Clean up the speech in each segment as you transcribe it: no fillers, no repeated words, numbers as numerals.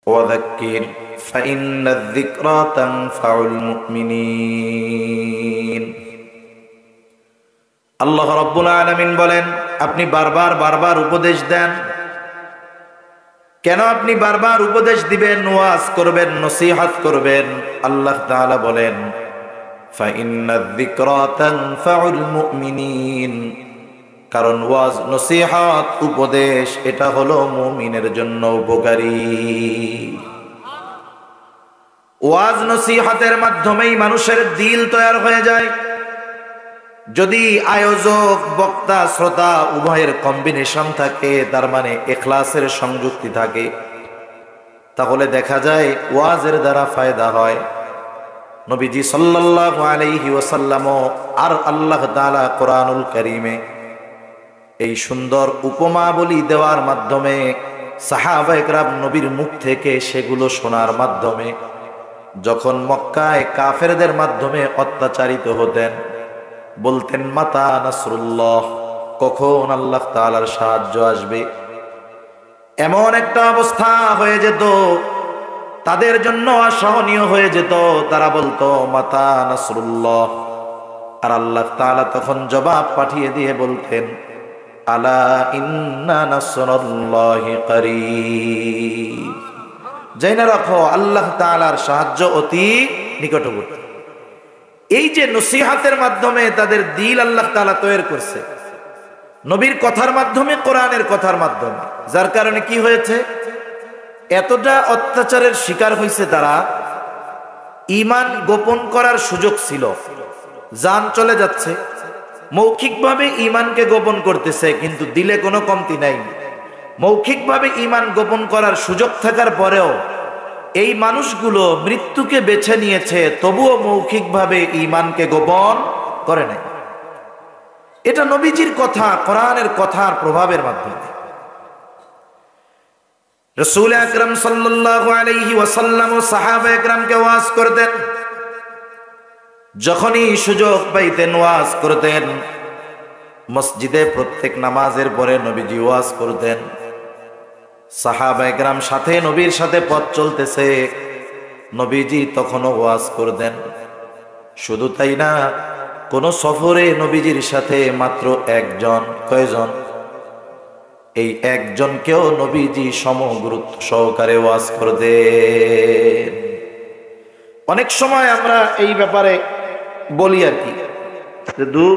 ওয়াযাক্কির ফাইন্নায যিকরা তানফাউল মুমিনিন। আল্লাহ রাব্বুল আলামিন বলেন, আপনি বারবার উপদেশ দেন। কেন আপনি বারবার উপদেশ দিবেন, ওয়াজ করবেন, নসিহত করবেন? আল্লাহ তাআলা বলেন, ফাইন্নায যিকরা তানফাউল মুমিনিন, কারণ ওয়াজ, নসিহত, উপদেশ এটা হলো মুমিনের জন্য উপকারী। ওয়াজ নসিহতের মাধ্যমেই মানুষের দিল তৈয়ার হয়ে যায়। যদি আয়োজক, বক্তা, শ্রোতা উভয়ের কম্বিনেশন থাকে, তার মানে ইখলাসের সংযুক্তি থাকে, তাহলে দেখা যায় ওয়াজের দ্বারা ফায়দা হয়। নবীজি সাল্লাল্লাহু আলাইহি ওয়াসাল্লাম আর আল্লাহ তাআলা কোরআনুল কারীমে এই সুন্দর উপমাবলী দেওয়ার মাধ্যমে, সাহাবায়ে কেরাম নবীর মুখ থেকে সেগুলো শোনার মাধ্যমে, যখন মক্কায় কাফেরদের মাধ্যমে অত্যাচারিত হতেন, বলতেন, মাতা নাসরুল্লাহ, কখন আল্লাহ তাআলার সাহায্য আসবে। এমন একটা অবস্থা হয়ে যেত, তাদের জন্য অসহনীয় হয়ে যেত। তারা বলতো, মাতা নাসরুল্লাহ, আর আল্লাহ তাআলা তখন জবাব পাঠিয়ে দিয়ে বলতেন, আলা ইন্না নাসরুল্লাহি করিব, জেনে রাখো আল্লাহ তাআলার সাহায্য অতি নিকটবর্তী। এই যে নসিহতের মাধ্যমে তাদের দিল আল্লাহ তাআলা তৈরি করছে, নবীর কথার মাধ্যমে, কোরআনের কথার মাধ্যমে, যার কারণে কি হয়েছে, এতটা অত্যাচারের শিকার হয়েছে তারা, ঈমান গোপন করার সুযোগ ছিল, জান চলে যাচ্ছে, মৌখিকভাবে ঈমানকে গোপন করতেছে, কিন্তু দিলে কোনো কমতি নাই। মৌখিকভাবে ঈমান গোপন করার সুযোগ থাকার পরেও এই মানুষগুলো মৃত্যুকে বেছে নিয়েছে, তবুও মৌখিকভাবে ঈমানকে গোপন করে নাই। এটা নবীজির কথা, কোরআনের কথার প্রভাবের মাধ্যমে। রাসূল আকরাম সাল্লাল্লাহু আলাইহি ওয়াসাল্লাম ও সাহাবায়ে কেরামকে ওয়াজ করতেন। যখনই সুযোগ পাইতেন ওয়াজ করতেন। মসজিদে প্রত্যেক নামাজের পরে নবীজি ওয়াজ করতেন। সাহাবায়ে কেরাম সাথে, নবীর সাথে পথ চলতেছে, নবীজি তখনও ওয়াজ করতেন। শুধু তাই না, কোন সফরে নবীজির সাথে মাত্র একজন, কয়জন? এই একজনকেও নবীজি সমগুরুত্ব সহকারে ওয়াজ করতেন। অনেক সময় আমরা এই ব্যাপারে বলি আর কি, যে দূর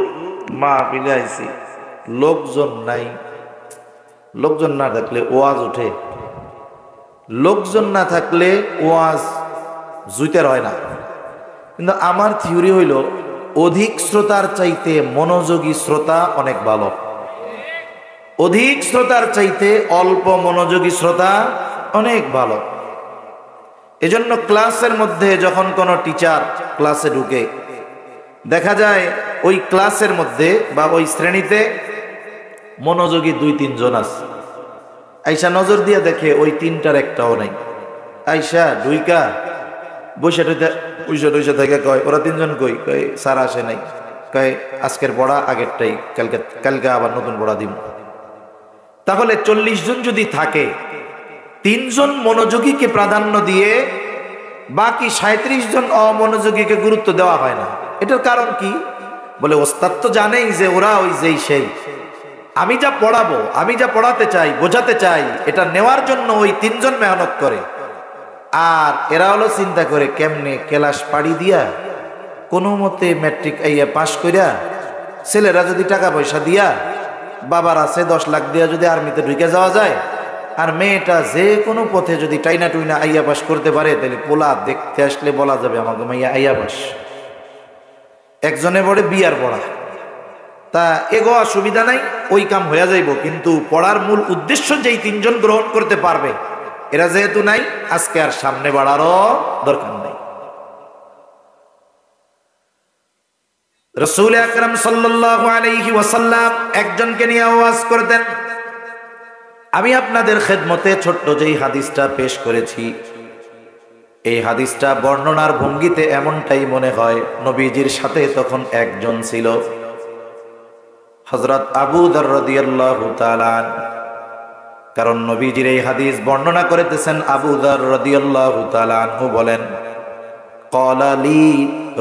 মাহফিলে আইছি, লোকজন নাই। লোকজন না থাকলে ওয়াজ উঠে, লোকজন না থাকলে ওয়াজ জুইতে হয় না। কিন্তু আমার থিওরি হইল, অধিক শ্রোতার চাইতে মনোযোগী শ্রোতা অনেক ভালো। অধিক শ্রোতার চাইতে অল্প মনোযোগী শ্রোতা অনেক ভালো। এজন্য ক্লাসের মধ্যে যখন কোনো টিচার ক্লাসে ঢুকে, দেখা যায় ওই ক্লাসের মধ্যে বা ওই শ্রেণীতে মনোযোগী 2-3 জন আছে। আইসা নজর দিয়ে দেখে ওই 3টার একটাও নাই। আইসা ঢুইকা বসে বসে থেকে কয়, ওরা 3 জন কই? কয় স্যার আসে নাই। কয় আজকের পড়া আগেরটাই, কালকে আবার নতুন পড়া দিব। তাহলে 40 জন যদি থাকে, 3 জন মনোযোগীকে প্রাধান্য দিয়ে বাকি 37 জন অমনোযোগীকে গুরুত্ব দেওয়া হয় না। এটার কারণ কি? বলে ওস্তাদ তো জানেই যে ওরা ওই যেই সেই, আমি যা পড়াবো, আমি যা পড়াতে চাই, বোঝাতে চাই, এটা নেওয়ার জন্য ওই 3 জন মেহনত করে। আর এরা হলো চিন্তা করে কেমনে ক্লাস পাড়ি দিয়া কোনো মতে ম্যাট্রিক আইয়া পাশ কইরা, ছেলেরা যদি টাকা পয়সা দিয়া, বাবার আছে 10 লাখ দিয়া যদি আর্মিতে ঢুকে যাওয়া যায়, আর মেয়েটা যে কোনো পথে যদি টাইনা টুইনা আইয়া পাস করতে পারে, তাহলে পোলা দেখতে আসলে বলা যাবে আমাকে মাইয়া আইয়া পাস। একজনে পড়ে বিয়ার পড়া, তা এগো অসুবিধা নাই, ওই কাম হয়ে যাইব। কিন্তু পড়ার মূল উদ্দেশ্য যেই 3 জন গ্রহণ করতে পারবে, এরা যেহেতু নাই, আজকে আর সামনে বাড়ারও দরকার নেই। রাসূল আকরাম সাল্লাল্লাহু আলাইহি ওয়াসাল্লাম একজনকে নিয়ে ওয়াজ করতেন। আমি আপনাদের খেদমতে ছোট্ট যেই হাদিসটা পেশ করেছি, এই হাদিসটা বর্ণনার ভঙ্গিতে এমনটাই মনে হয় নবীজির সাথে তখন একজন ছিল, হযরত আবু যর রাদিয়াল্লাহু তাআলা। কারণ নবীজির এই হাদিস বর্ণনা করিতেছেন আবু যর রাদিয়াল্লাহু তাআলা আনহু বলেন, ক্বালা লি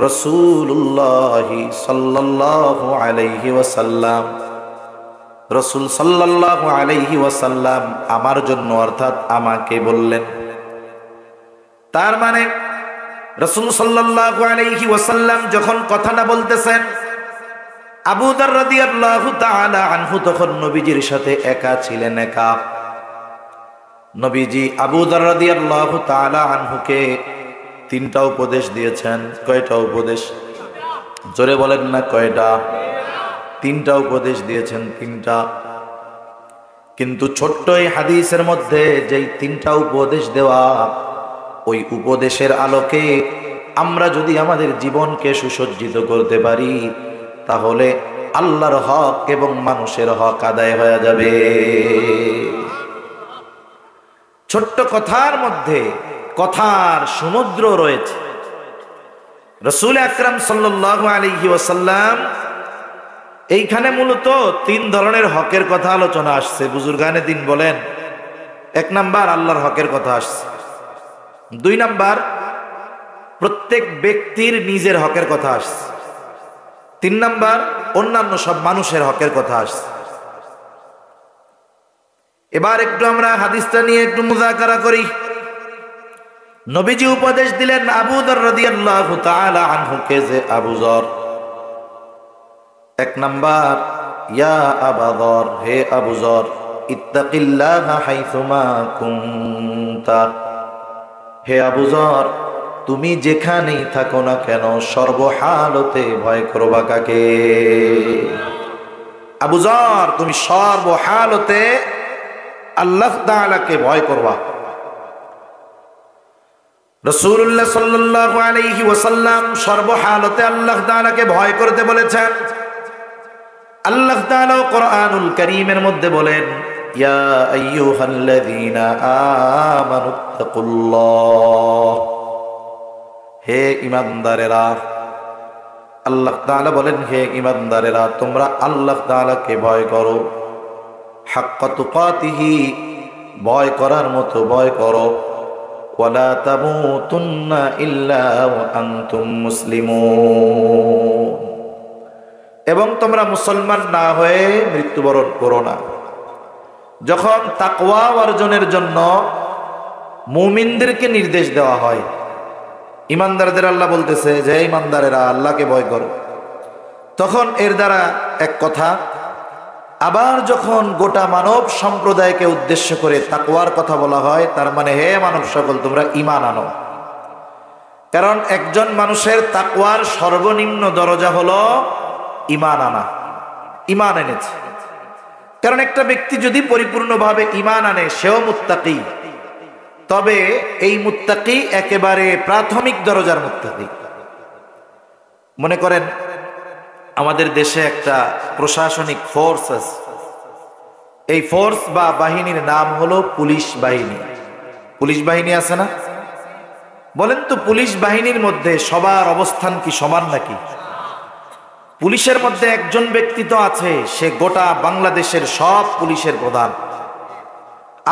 রাসূলুল্লাহ সাল্লাল্লাহু আলাইহি ওয়াসাল্লাম, রাসূল সাল্লাল্লাহু আলাইহি ওয়াসাল্লাম আমার জন্য অর্থাৎ আমাকে বললেন। তার মানে রাসূল সাল্লাল্লাহু আলাইহি ওয়াসাল্লাম যখন কথাটা বলতেছেন, আবু যর রাদিয়াল্লাহু তাআলা আনহু তখন নবীজির সাথে একা ছিলেন, একা। নবীজি আবু যর রাদিয়াল্লাহু তাআলা আনহুকে তিনটা উপদেশ দিয়েছেন। কয়টা উপদেশ? জোরে বলেন না কয়টা? তিনটা উপদেশ দিয়েছেন, তিনটা। কিন্তু ছোট্ট এই হাদিসের মধ্যে যেই তিনটা উপদেশ দেওয়া, ওই উপদেশের আলোকে আমরা যদি আমাদের জীবনকে সুসজ্জিত করতে পারি, তাহলে আল্লাহর হক এবং মানুষের হক আদায় হয়ে যাবে। ছোট্ট কথার মধ্যে কথার সমুদ্র রয়েছে। রাসূল আকরাম সাল্লাল্লাহু আলাইহি ওয়াসাল্লাম এইখানে মূলত তিন ধরনের হকের কথা আলোচনা আসছে। বুজুর্গানে দিন বলেন, এক নাম্বার আল্লাহর হকের কথা আসছে, দুই নাম্বার প্রত্যেক ব্যক্তির নিজের হকের কথা আসছে, তিন নাম্বার অন্যান্য সব মানুষের হকের কথা আসছে। এবার একটু আমরা হাদিসটা নিয়ে একটু মুযাকারা করি। নবীজি উপদেশ দিলেন আবু যর রাদিয়াল্লাহু তাআলা আনহুকে, যে আবু যর, এক নাম্বার, ইয়া আবা যর, হে আবু যর, ইত্তাকিল্লাহা হাইসুমা কুনতা, হে আবু যর তুমি যেখানেই থাকো না কেন সর্বহালতে ভয় করবা কাকে? আবু যর তুমি সর্বহালতে আল্লাহ তাআলাকে ভয় করবা। রাসূলুল্লাহ সাল্লাল্লাহু আলাইহি ওয়াসাল্লাম সর্বহালতে আল্লাহ তাআলাকে ভয় করতে বলেছেন। আল্লাহ তাআলা কোরআনুল কারীমের মধ্যে বলেন, ইয়া আইয়ুহাল্লাযীনা আমানুত্তাকুল্লাহ, হে ঈমানদারেরা, আল্লাহ তাআলা বলেন হে ঈমানদারেরা তোমরা আল্লাহ তাআলাকে ভয় করো, হাক্কা তুকাতিহি, ভয় করার মতো ভয় করো, ওয়ালা তামুতুন্না ইল্লা ওয়া আনতুম মুসলিমুন, এবং তোমরা মুসলমান না হয়ে মৃত্যুবরণ করো না। যখন তাকওয়া অর্জনের জন্য মুমিনদেরকে নির্দেশ দেওয়া হয়, ঈমানদারদের আল্লাহ বলতেছে যে ঈমানদারেরা আল্লাহকে ভয় করো, তখন এর দ্বারা এক কথা। আবার যখন গোটা মানব সম্প্রদায়কে উদ্দেশ্য করে তাকওয়ার কথা বলা হয়, তার মানে হে মানব সকল তোমরা ঈমান আনো। কারণ একজন মানুষের তাকওয়ার সর্বনিম্ন দরজা হলো ঈমান আনা, ঈমান এনেছে। কারণ একটা ব্যক্তি যদি পরিপূর্ণভাবে ঈমান আনে সেও মুত্তাকি, তবে এই মুত্তাকি একেবারে প্রাথমিক দরজার মুত্তাকি। মনে করেন আমাদের দেশে একটা প্রশাসনিক ফোর্স আছে, এই ফোর্স বা বাহিনীর নাম হলো পুলিশ বাহিনী। পুলিশ বাহিনী আছে না? বলেন তো পুলিশ বাহিনীর মধ্যে সবার অবস্থান কি সমান নাকি? পুলিশের মধ্যে একজন ব্যক্তি তো আছে, সে গোটা বাংলাদেশের সব পুলিশের প্রধান।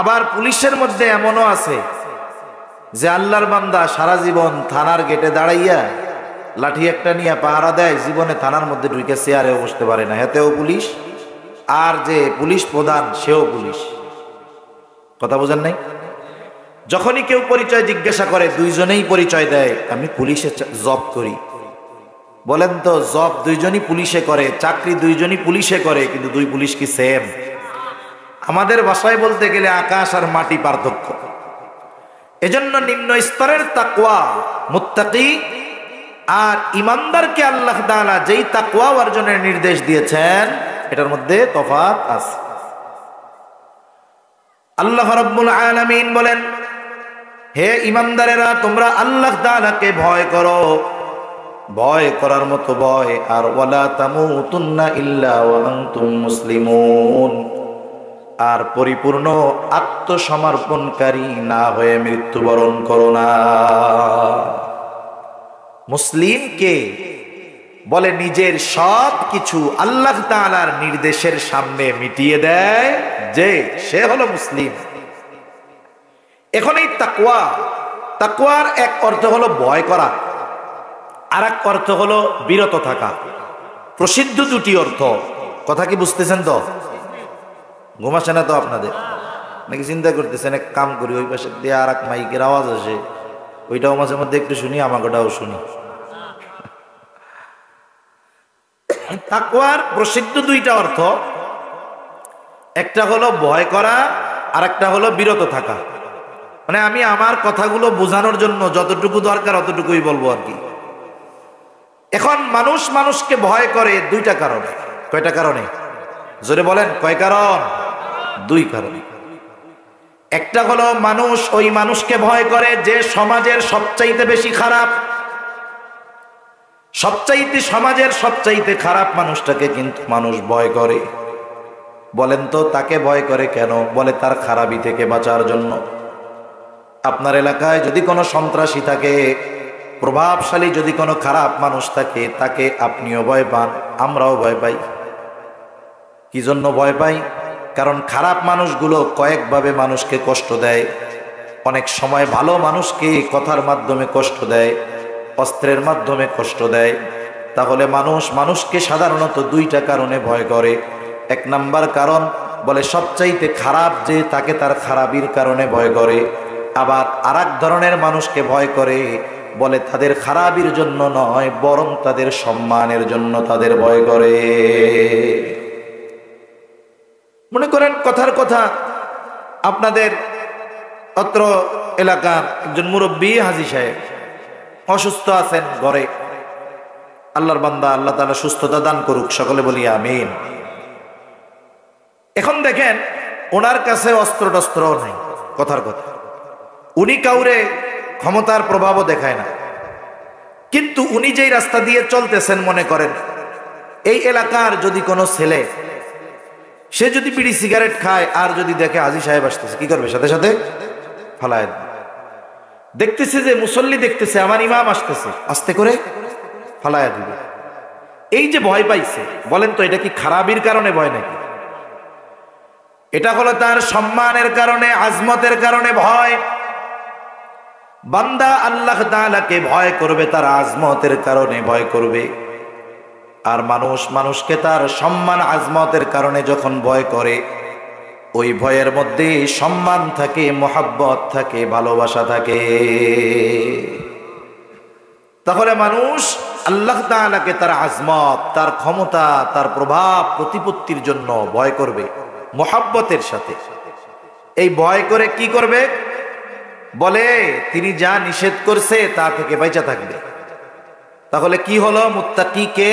আবার পুলিশের মধ্যে এমনও আছে যে আল্লাহর বান্দা সারা জীবন থানার গেটে দাঁড়াইয়া লাঠি একটা নিয়ে পাহারা দেয়, জীবনে থানার মধ্যে ঢুকে চেয়ারেও বসতে পারে না, হেতেও পুলিশ। আর যে পুলিশ প্রধান সেও পুলিশ। কথা বোঝেন নাই? যখনই কেউ পরিচয় জিজ্ঞাসা করে দুইজনেই পরিচয় দেয়, আমি পুলিশে জব করি। বলেন তো জব দুইজনই পুলিশে করে, চাকরি দুইজনই পুলিশে করে, কিন্তু দুই পুলিশ কি সেম? আমাদের ভাষায় বলতে গেলে আকাশ আর মাটি পার্থক্য। এজন্য নিম্ন স্তরের তাকওয়া মুত্তাকি আর ঈমানদারকে আল্লাহ তাআলা যেই তাকওয়া অর্জনের নির্দেশ দিয়েছেন, এটার মধ্যে তফাৎ আছে। আল্লাহ রাব্বুল আলামিন বলেন, হে ঈমানদারেরা তোমরা আল্লাহ তাআলাকে ভয় করো, ভয় করার মতো ভয়, আর ওয়ালা তামুতুন্না ইল্লা ওয়া আনতুম মুসলিমুন, আর পরিপূর্ণ আত্মসমর্পণকারী না হয়ে মৃত্যুবরণ করো না। মুসলিম কে? বলে নিজের সব কিছু আল্লাহ তাআলার নির্দেশের সামনে মিটিয়ে দেয়, যে সে হলো মুসলিম। এখন এই তাকওয়া, তাকওয়ার এক অর্থ হলো ভয় করা, আর এক অর্থ হলো বিরত থাকা। প্রসিদ্ধ দুটি অর্থ। কথা কি বুঝতেছেন? তো ঘুম আসে না তো আপনাদের? নাকি চিন্তা করতেছেন এক কাম করি, ওই পাশে দিয়ে আর এক মাইকের আওয়াজ আসে, ওইটাও মাঝে মধ্যে একটু শুনি, আমাকেটাও শুনি। তাকওয়ার প্রসিদ্ধ দুইটা অর্থ, একটা হলো ভয় করা, আর একটা হলো বিরত থাকা। মানে আমি আমার কথাগুলো বোঝানোর জন্য যতটুকু দরকার অতটুকুই বলবো আর কি। এখন মানুষ মানুষকে ভয় করে দুইটা কারণে। কয়টা কারণে? জোরে বলেন, কয় কারণ? দুই কারণে। একটা হলো মানুষ ওই মানুষকে ভয় করে যে সমাজের সবচাইতে বেশি খারাপ, সমাজের সবচাইতে খারাপ মানুষটাকে কিন্তু মানুষ ভয় করে। বলেন তো তাকে ভয় করে কেন? বলে তার খারাপি থেকে বাঁচার জন্য। আপনার এলাকায় যদি কোনো সন্ত্রাসী থাকে, প্রভাবশালী যদি কোনো খারাপ মানুষ থাকে, তাকে আপনিও ভয় পান, আমরাও ভয় পাই। কি জন্য ভয় পাই? কারণ খারাপ মানুষগুলো কয়েকভাবে মানুষকে কষ্ট দেয়। অনেক সময় ভালো মানুষকে কথার মাধ্যমে কষ্ট দেয়, অস্ত্রের মাধ্যমে কষ্ট দেয়। তাহলে মানুষ মানুষকে সাধারণত দুইটা কারণে ভয় করে। এক নাম্বার কারণ বলে সবচাইতে খারাপ যে, তাকে তার খারাপির কারণে ভয় করে। আবার আরেক ধরনের মানুষকে ভয় করে, বলে তাদের খারাপির জন্য নয়, বরং তাদের সম্মানের জন্য তাদের ভয় করে। মনে করেন কথার কথা, আপনাদের অত্র এলাকার একজন মুরব্বী হাজী সাহেব অসুস্থ আছেন ঘরে। আল্লাহর বান্দা, আল্লাহ তাআলা সুস্থতা দান করুক, সকলে বলি আমিন। এখন দেখেন ওনার কাছে অস্ত্র টস্ত্র নাই, কথার কথা। উনি কাউরে ক্ষমতার প্রভাবও দেখায় না, কিন্তু উনি যেই রাস্তা দিয়ে চলতেছেন, মনে করেন এই এলাকার যদি কোনো ছেলে সে যদি বিড়ি সিগারেট খায় আর যদি দেখে হাজী সাহেব আসতেছে, কি করবে? সাথে সাথে ফালায়। দেখতেছে যে মুসল্লি দেখতেছে, আমার ইমাম আসতেছে, আস্তে করে ফালায় দিবে। এই যে ভয় পাইছে, বলেন তো এটা কি খারাপির কারণে ভয় নাকি? এটা হলো তার সম্মানের কারণে, আজমতের কারণে ভয়। বান্দা আল্লাহ তাআলাকে ভয় করবে তার আজমতের কারণে ভয় করবে। আর মানুষ মানুষকে তার সম্মান আজমতের কারণে যখন ভয় করে, ওই ভয়ের মধ্যে সম্মান থাকে, মহব্বত থাকে, ভালোবাসা থাকে। তাহলে মানুষ আল্লাহ তাআলাকে তার আজমত, তার ক্ষমতা, তার প্রভাব প্রতিপত্তির জন্য ভয় করবে মহব্বতের সাথে। এই ভয় করে কি করবে? বলে তিনি যা নিষেধ করছে তা থেকে বাইচা থাকবে। তাহলে কি হলো? মুত্তাকিকে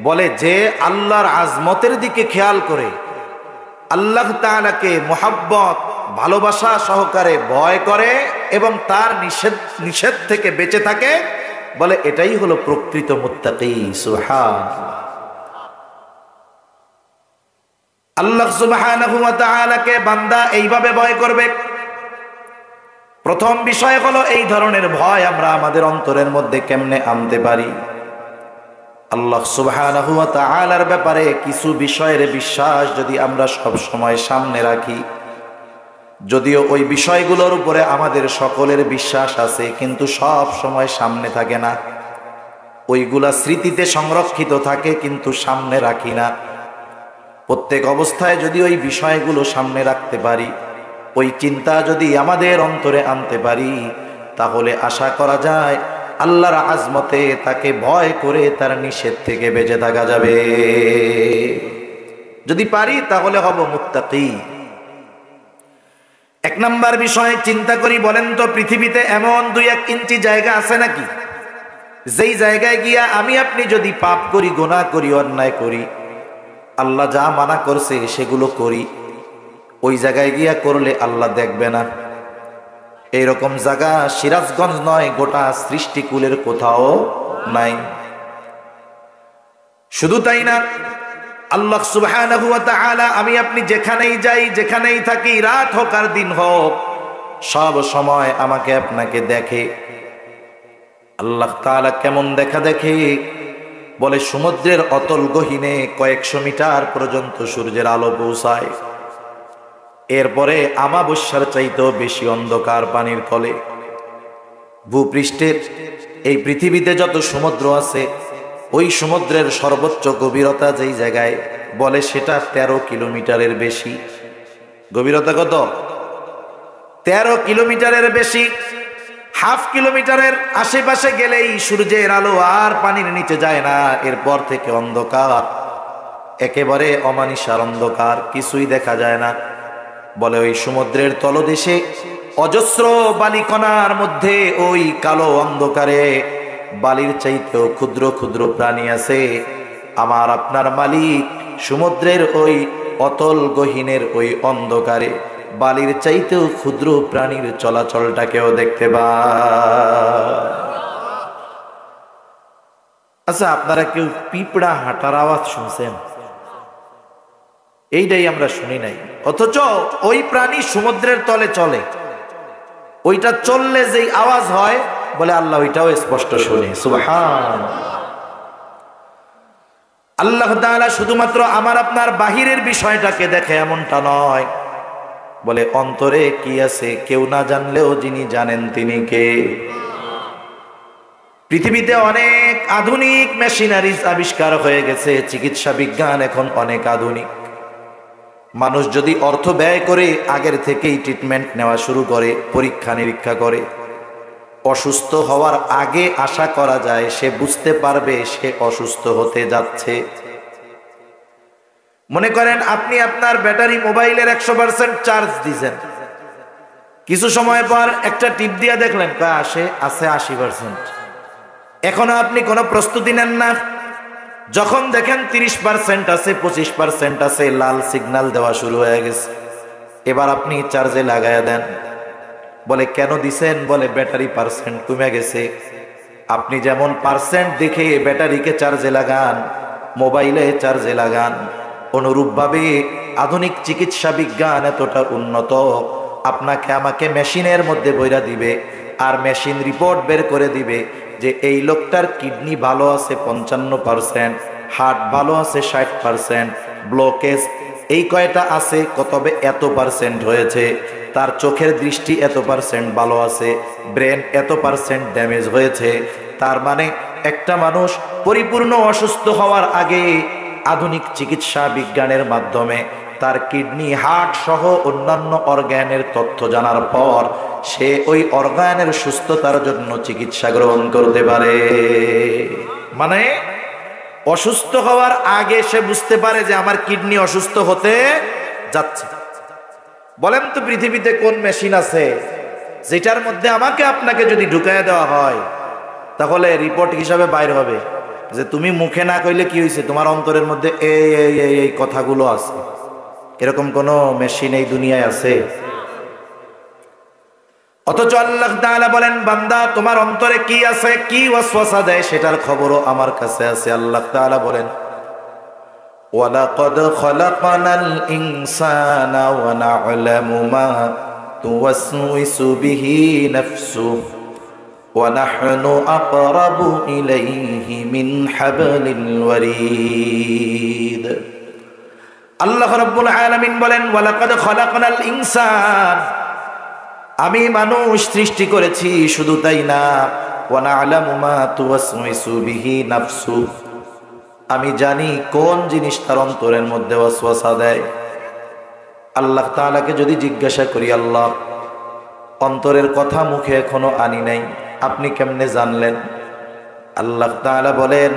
বলে যে আল্লাহর আজমতের দিকে খেয়াল করে, আল্লাহ তাআলাকে মুহাব্বত, ভালোবাসা সহকারে ভয় করে এবং তার নিষেধ থেকে বেঁচে থাকে, বলে এটাই হলো প্রকৃত মুত্তাকি। সুবহানাল্লাহ। আল্লাহ সুবহানাহু ওয়া তাআলাকে বান্দা এইভাবে ভয় করবে। প্রথম বিষয় হলো এই ধরনের ভয় আমরা আমাদের অন্তরের মধ্যে কেমনে আনতে পারি? আল্লাহ সুবহানাহু ওয়া তাআলার ব্যাপারে কিছু বিষয়ের বিশ্বাস যদি আমরা সব সময় সামনে রাখি, যদিও ওই বিষয়গুলোর উপরে আমাদের সকলের বিশ্বাস আছে, কিন্তু সব সময় সামনে থাকে না। ওইগুলা স্মৃতিতে সংরক্ষিত থাকে, কিন্তু সামনে রাখি না। প্রত্যেক অবস্থায় যদি ওই বিষয়গুলো সামনে রাখতে পারি, ওই চিন্তা যদি আমাদের অন্তরে আনতে পারি, তাহলে আশা করা যায় আল্লাহর আজমতে তাকে ভয় করে তার নিষেধ থেকে বেঁচে থাকা যাবে। যদি পারি তাহলে হব মুত্তাকি। এক নাম্বার বিষয় চিন্তা করি, বলেন তো পৃথিবীতে এমন 2-1 ইঞ্চি জায়গা আছে নাকি যেই জায়গায় গিয়া আমি আপনি যদি পাপ করি, গুনাহ করি, অন্যায় করি, আল্লাহ যা মানা করছে সেগুলো করি, ওই জায়গায় গিয়া করলে আল্লাহ দেখবে না? এইরকম জায়গা সিরাজগঞ্জ নয়, গোটা সৃষ্টিকুলের কোথাও নাই। শুধু তাই না, আল্লাহ সুবহানাহু ওয়া তাআলা আমি আপনি যেখানেই যাই, যেখানেই থাকি, রাত হোক আর দিন হোক, সব সময় আমাকে আপনাকে দেখে। আল্লাহ তাআলা কেমন দেখা দেখে? বলে সমুদ্রের অতল গহীনে কয়েকশো মিটার পর্যন্ত সূর্যের আলো পৌঁছায়। এরপরে আমাবস্যার চাইতেও বেশি অন্ধকার পানির তলে। ভূপৃষ্ঠের এই পৃথিবীতে যত সমুদ্র আছে, ওই সমুদ্রের সর্বোচ্চ গভীরতা যেই জায়গায়, বলে সেটা 13 কিলোমিটারের বেশি। গভীরতা কত? 13 কিলোমিটারের বেশি। হাফ কিলোমিটারের আশেপাশে গেলেই সূর্যের আলো আর পানির নিচে যায় না। এরপর থেকে অন্ধকার, একেবারে অমানিসার অন্ধকার, কিছুই দেখা যায় না। বলে ওই সমুদ্রের তলদেশে অজস্র বালিকণার মধ্যে ওই কালো অন্ধকারে বালির চাইতেও ক্ষুদ্র ক্ষুদ্র প্রাণী আছে। আমার আপনার মালিক সমুদ্রের ওই অতল গহীনের ওই অন্ধকারে বালির চাইতেও ক্ষুদ্র প্রাণীর চলাচলটাকেও দেখতে পায়। আচ্ছা, আপনারা কেউ পিঁপড়া হাঁটার আওয়াজ শুনছেন? এইটাই আমরা শুনি নাই, অথচ ওই প্রাণী সমুদ্রের তলে চলে। ওইটা চললে যেই আওয়াজ হয়, বলে আল্লাহ ওইটাও স্পষ্ট শুনে। সুবহান। আল্লাহ তাআলা শুধুমাত্র আমার আপনার বাহিরের বিষয়টাকে দেখে এমনটা নয়, বলে অন্তরে কি আছে কেউ না জানলেও যিনি জানেন তিনি কে? পৃথিবীতে অনেক আধুনিক মেশিনারিজ আবিষ্কার হয়ে গেছে, চিকিৎসা বিজ্ঞান এখন অনেক আধুনিক। মানুষ যদি অর্থ ব্যয় করে আগের থেকেই ট্রিটমেন্ট নেওয়া শুরু করে, পরীক্ষা নিরীক্ষা করে, অসুস্থ হওয়ার আগে আশা করা যায় সে বুঝতে পারবে সে অসুস্থ হতে যাচ্ছে। মনে করেন আপনি আপনার ব্যাটারি মোবাইলের 100% চার্জ দিয়েছেন, কিছু সময় পর একটা টিপ দিয়ে দেখলেন আছে 80%। এখনো আপনি কোনো প্রস্তুতি নেন না। যখন দেখেন 30% আছে, 25% আছে, লাল সিগন্যাল দেওয়া শুরু হয়ে গেছে, এবার আপনি চার্জে লাগায়া দেন। বলে কেন দিছেন? বলে ব্যাটারি পার্সেন্ট কমে গেছে। আপনি যেমন পার্সেন্ট দেখে ব্যাটারিকে চার্জে লাগান, মোবাইলে চার্জে লাগান, অনুরূপভাবে আধুনিক চিকিৎসা বিজ্ঞান এতটা উন্নত, আপনাকে আমাকে মেশিনের মধ্যে বইরা দিবে, আর মেশিন রিপোর্ট বের করে দিবে যে এই লোকটার কিডনি ভালো আছে 55%, হার্ট ভালো আছে 60%, ব্লকেজ এই কয়টা আছে, তবে এত পার্সেন্ট হয়েছে, তার চোখের দৃষ্টি এত পার্সেন্ট ভালো আছে, ব্রেন এত পার্সেন্ট ড্যামেজ হয়েছে। তার মানে একটা মানুষ পরিপূর্ণ অসুস্থ হওয়ার আগে আধুনিক চিকিৎসা বিজ্ঞানের মাধ্যমে তার কিডনি, হার্ট সহ অন্যান্য অর্গানের তথ্য জানার পর সে ওই অর্গানের সুস্থতার জন্য চিকিৎসা গ্রহণ করতে পারে। মানে অসুস্থ হওয়ার আগে সে বুঝতে পারে যে আমার কিডনি অসুস্থ হতে যাচ্ছে। বলেন তো পৃথিবীতে কোন মেশিন আছে যেটার মধ্যে আমাকে আপনাকে যদি ঢুকায় দেওয়া হয় তাহলে রিপোর্ট হিসাবে বাইর হবে যে তুমি মুখে না কইলে কি হয়েছে, তোমার অন্তরের মধ্যে এই কথাগুলো আছে? এরকম কোন মেশিন এই দুনিয়ায় আছে? অথচ আল্লাহ তাআলা বলেন, বান্দা তোমার অন্তরে কি আছে, কি ওয়াসওয়াসা দেয় সেটার খবরও আমার কাছে আছে। আল্লাহ তাআলা বলেন, ওয়ালাকাদ খালাকনাল ইনসানা ওয়া না'লামু মা তুওয়াসওয়িসু বিহি নাফসুহু ওয়া নাহনু আকরাবু ইলাইহি মিন হাবলিল ওয়ারিদ। আল্লাহ রাব্বুল আলামিন বলেন, ওয়ালাকাদ খালাকনাল ইনসান, আমি মানুষ সৃষ্টি করেছি, শুধু তাই না, ওয়া না'লামু মা তুওয়াসওয়িসু বিহি নাফসুহু, আমি জানি কোন জিনিস তার অন্তরের মধ্যে ওয়াসওয়াসা দেয়। আল্লাহ তাআলাকে যদি জিজ্ঞাসা করি, আল্লাহ অন্তরের কথা মুখে এখনো আনি নাই, আপনি কেমনে জানলেন? আল্লাহ তাআলা বলেন,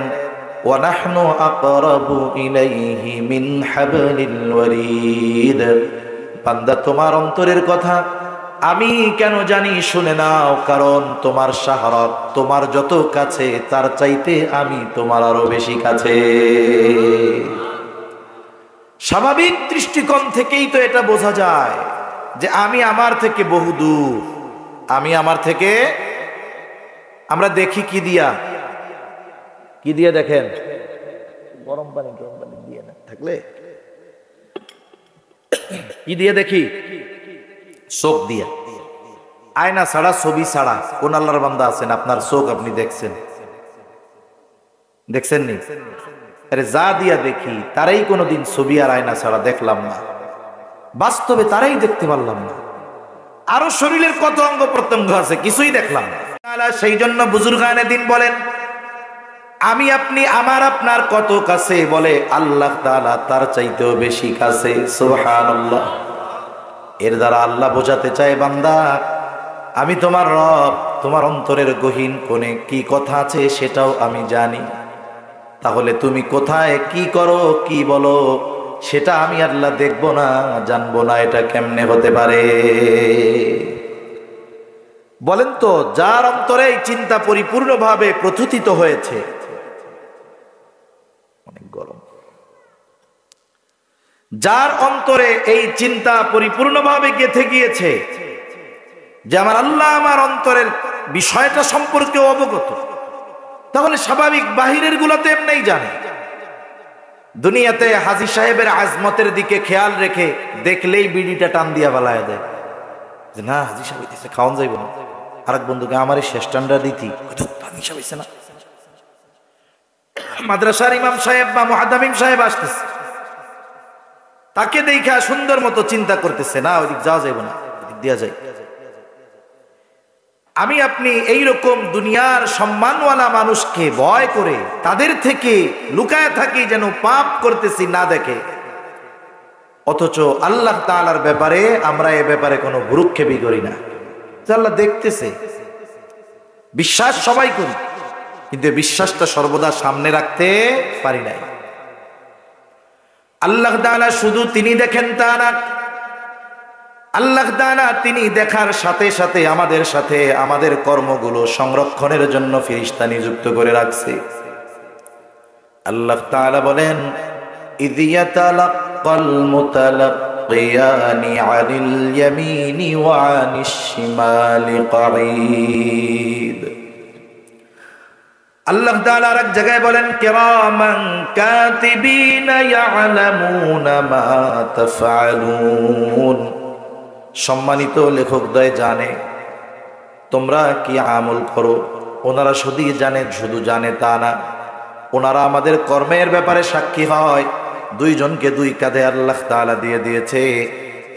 ওয়া নাহনু আকরাবু ইলাইহি মিন হাবলিল ওয়ারিদ। বান্দা তোমার অন্তরের কথা আমি কেন জানি, শুনে নাও, কারণ তোমার শাহরত, তোমার যত কাছে তার চাইতে আমি তোমার আরো বেশি কাছে। স্বাভাবিক দৃষ্টিকোণ থেকেই তো এটা বোঝা যায় যে আমি আমার থেকে বহু দূর, আমি আমার থেকে। আমরা দেখি কি দিয়া দেখেন, গরম পানি দিয়ে না থাকলে কি দিয়ে দেখি? চোখ দিয়া। আয়না ছাড়া, ছবি ছাড়া। কোন আল্লাহর বান্দা আছেন আপনার চোখ আপনি দেখছেন? দেখছেন নি? আরে যা দিয়া দেখি তারাই কোনোদিন ছবি আর আয়না ছাড়া দেখলাম না, বাস্তবে তারাই দেখতে পারলাম না। আরো শরীরের কত অঙ্গ প্রত্যঙ্গ আছে, কিছুই দেখলাম না। সেই জন্য বুজুর্গানে দিন বলেন, আমি আপনি আমার আপনার কত কাছে, বলে আল্লাহ তাআলা তার চাইতেও বেশি কাছে। সুবহানাল্লাহ। এর দ্বারা আল্লাহ বোঝাতে চায়, বান্দা আমি তোমার রব, তোমার অন্তরের গহীন কোণে কি কথা আছে সেটাও আমি জানি। তাহলে তুমি কোথায় কি করো কি বলো সেটা আমি আল্লাহ দেখবো না, জানবো না? এটা কেমনে হতে পারে? বলেন তো, যার অন্তরে এই চিন্তা পরিপূর্ণভাবে প্রথিত হয়েছে, অনেক গরম, যার অন্তরে এই চিন্তা পরিপূর্ণভাবে গেঁথে গিয়েছে যে আমার আল্লাহ আমার অন্তরের বিষয়টা সম্পর্কে অবগত, তাহলে স্বাভাবিক বাহিরের গুলোতে এমনিই জানে। দুনিয়াতে হাজী সাহেবের আজমতের দিকে খেয়াল রেখে দেখলেই বিড়িটা টান দিয়া বালায় দেয় যে না হাজী সাহেব হইতেছে, খাওয়ান যাইব না। আরেক বন্ধুকে আমার এই শেষ টানটা দিতি, হাজী সাহেব হইছে না, মাদ্রাসার ইমাম সাহেব বা মুহাদ্দিম সাহেব আসতেছে, তাকে দেখা সুন্দর মতো চিন্তা করতেছে, না ওইদিক যাওয়া যাইব না, ওইদিক দিয়া যায়। আমি আপনি এইরকম দুনিয়ার সম্মানওয়ালা মানুষকে ভয় করে তাদের থেকে লুকায় থাকি যেন পাপ করতেছি না দেখে, অথচ আল্লাহ তাআলার ব্যাপারে আমরা এ ব্যাপারে কোনো ভ্রুক্ষেপই করি না। আল্লাহ দেখতেছে, বিশ্বাস সবাই করি, কিন্তু বিশ্বাসটা সর্বদা সামনে রাখতে পারি নাই। আল্লাহ তাআলা শুধু তিনি দেখেন তা না, আল্লাহ তাআলা তিনি দেখার সাথে সাথে আমাদের সাথে আমাদের কর্মগুলো সংরক্ষণের জন্য ফেরেশতা নিযুক্ত করে রাখছে। আল্লাহ তাআলা বলেন, ইয ইয়াতালাক্কাল মুতালাক্কিয়ানি আনিল ইয়ামিনি ওয়া আনিশ শিমালি কাঈদ। আল্লাহ তাআলা আর এক জায়গায় বলেন, কিরামান কাতিবিনা ইয়ালামুনা মা তাফআলুন। সম্মানিত লেখকদ্বয় জানে তোমরা কি আমল করো, ওনারা শুধু জানে তা না, ওনারা আমাদের কর্মের ব্যাপারে সাক্ষী হয়। দুইজনকে দুই কাঁধে আল্লাহ তাআলা দিয়ে দিয়েছে,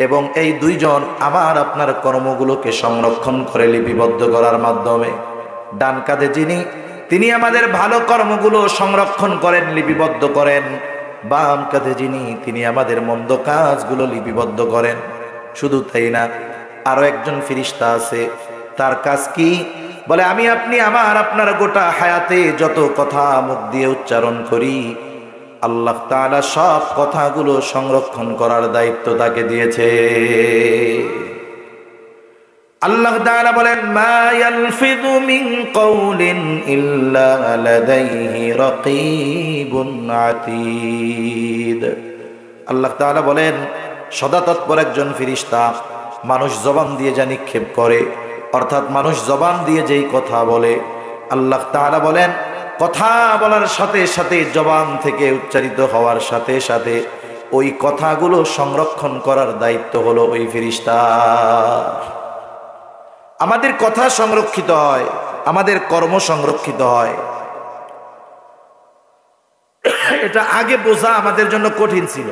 এবং এই দুইজন আমার আপনার কর্মগুলোকে সংরক্ষণ করে লিপিবদ্ধ করার মাধ্যমে। ডান কাঁধে যিনি, তিনি আমাদের ভালো কর্মগুলো সংরক্ষণ করেন, লিপিবদ্ধ করেন। বাম কাঁধে যিনি, তিনি আমাদের মন্দ কাজগুলো লিপিবদ্ধ করেন। শুধু তাই না, আরো একজন ফেরেশতা আছে, তার কাজ কি? বলে আমি আপনি আমার আপনার গোটা হায়াতে যত কথা মুখ দিয়ে উচ্চারণ করি, আল্লাহ তাআলা সব কথাগুলো সংরক্ষণ করার দায়িত্ব তাকে দিয়েছে। আল্লাহ তাআলা বলেন, মা ইয়ালফিযু মিন কাওলিন ইল্লা লাদাইহি রাকীবুন আতীদ। আল্লাহ তাআলা বলেন, সদা তৎপর একজন ফেরেশতা মানুষ জবান দিয়ে যা নিক্ষেপ করে, অর্থাৎ মানুষ জবান দিয়ে যেই কথা বলে, আল্লাহ তাআলা বলেন কথা বলার সাথে সাথে জবান থেকে উচ্চারিত হওয়ার সাথে সাথে ওই কথাগুলো সংরক্ষণ করার দায়িত্ব হলো ওই ফেরেশতার। আমাদের কথা সংরক্ষিত হয়, আমাদের কর্ম সংরক্ষিত হয়। এটা আগে বোঝা আমাদের জন্য কঠিন ছিল,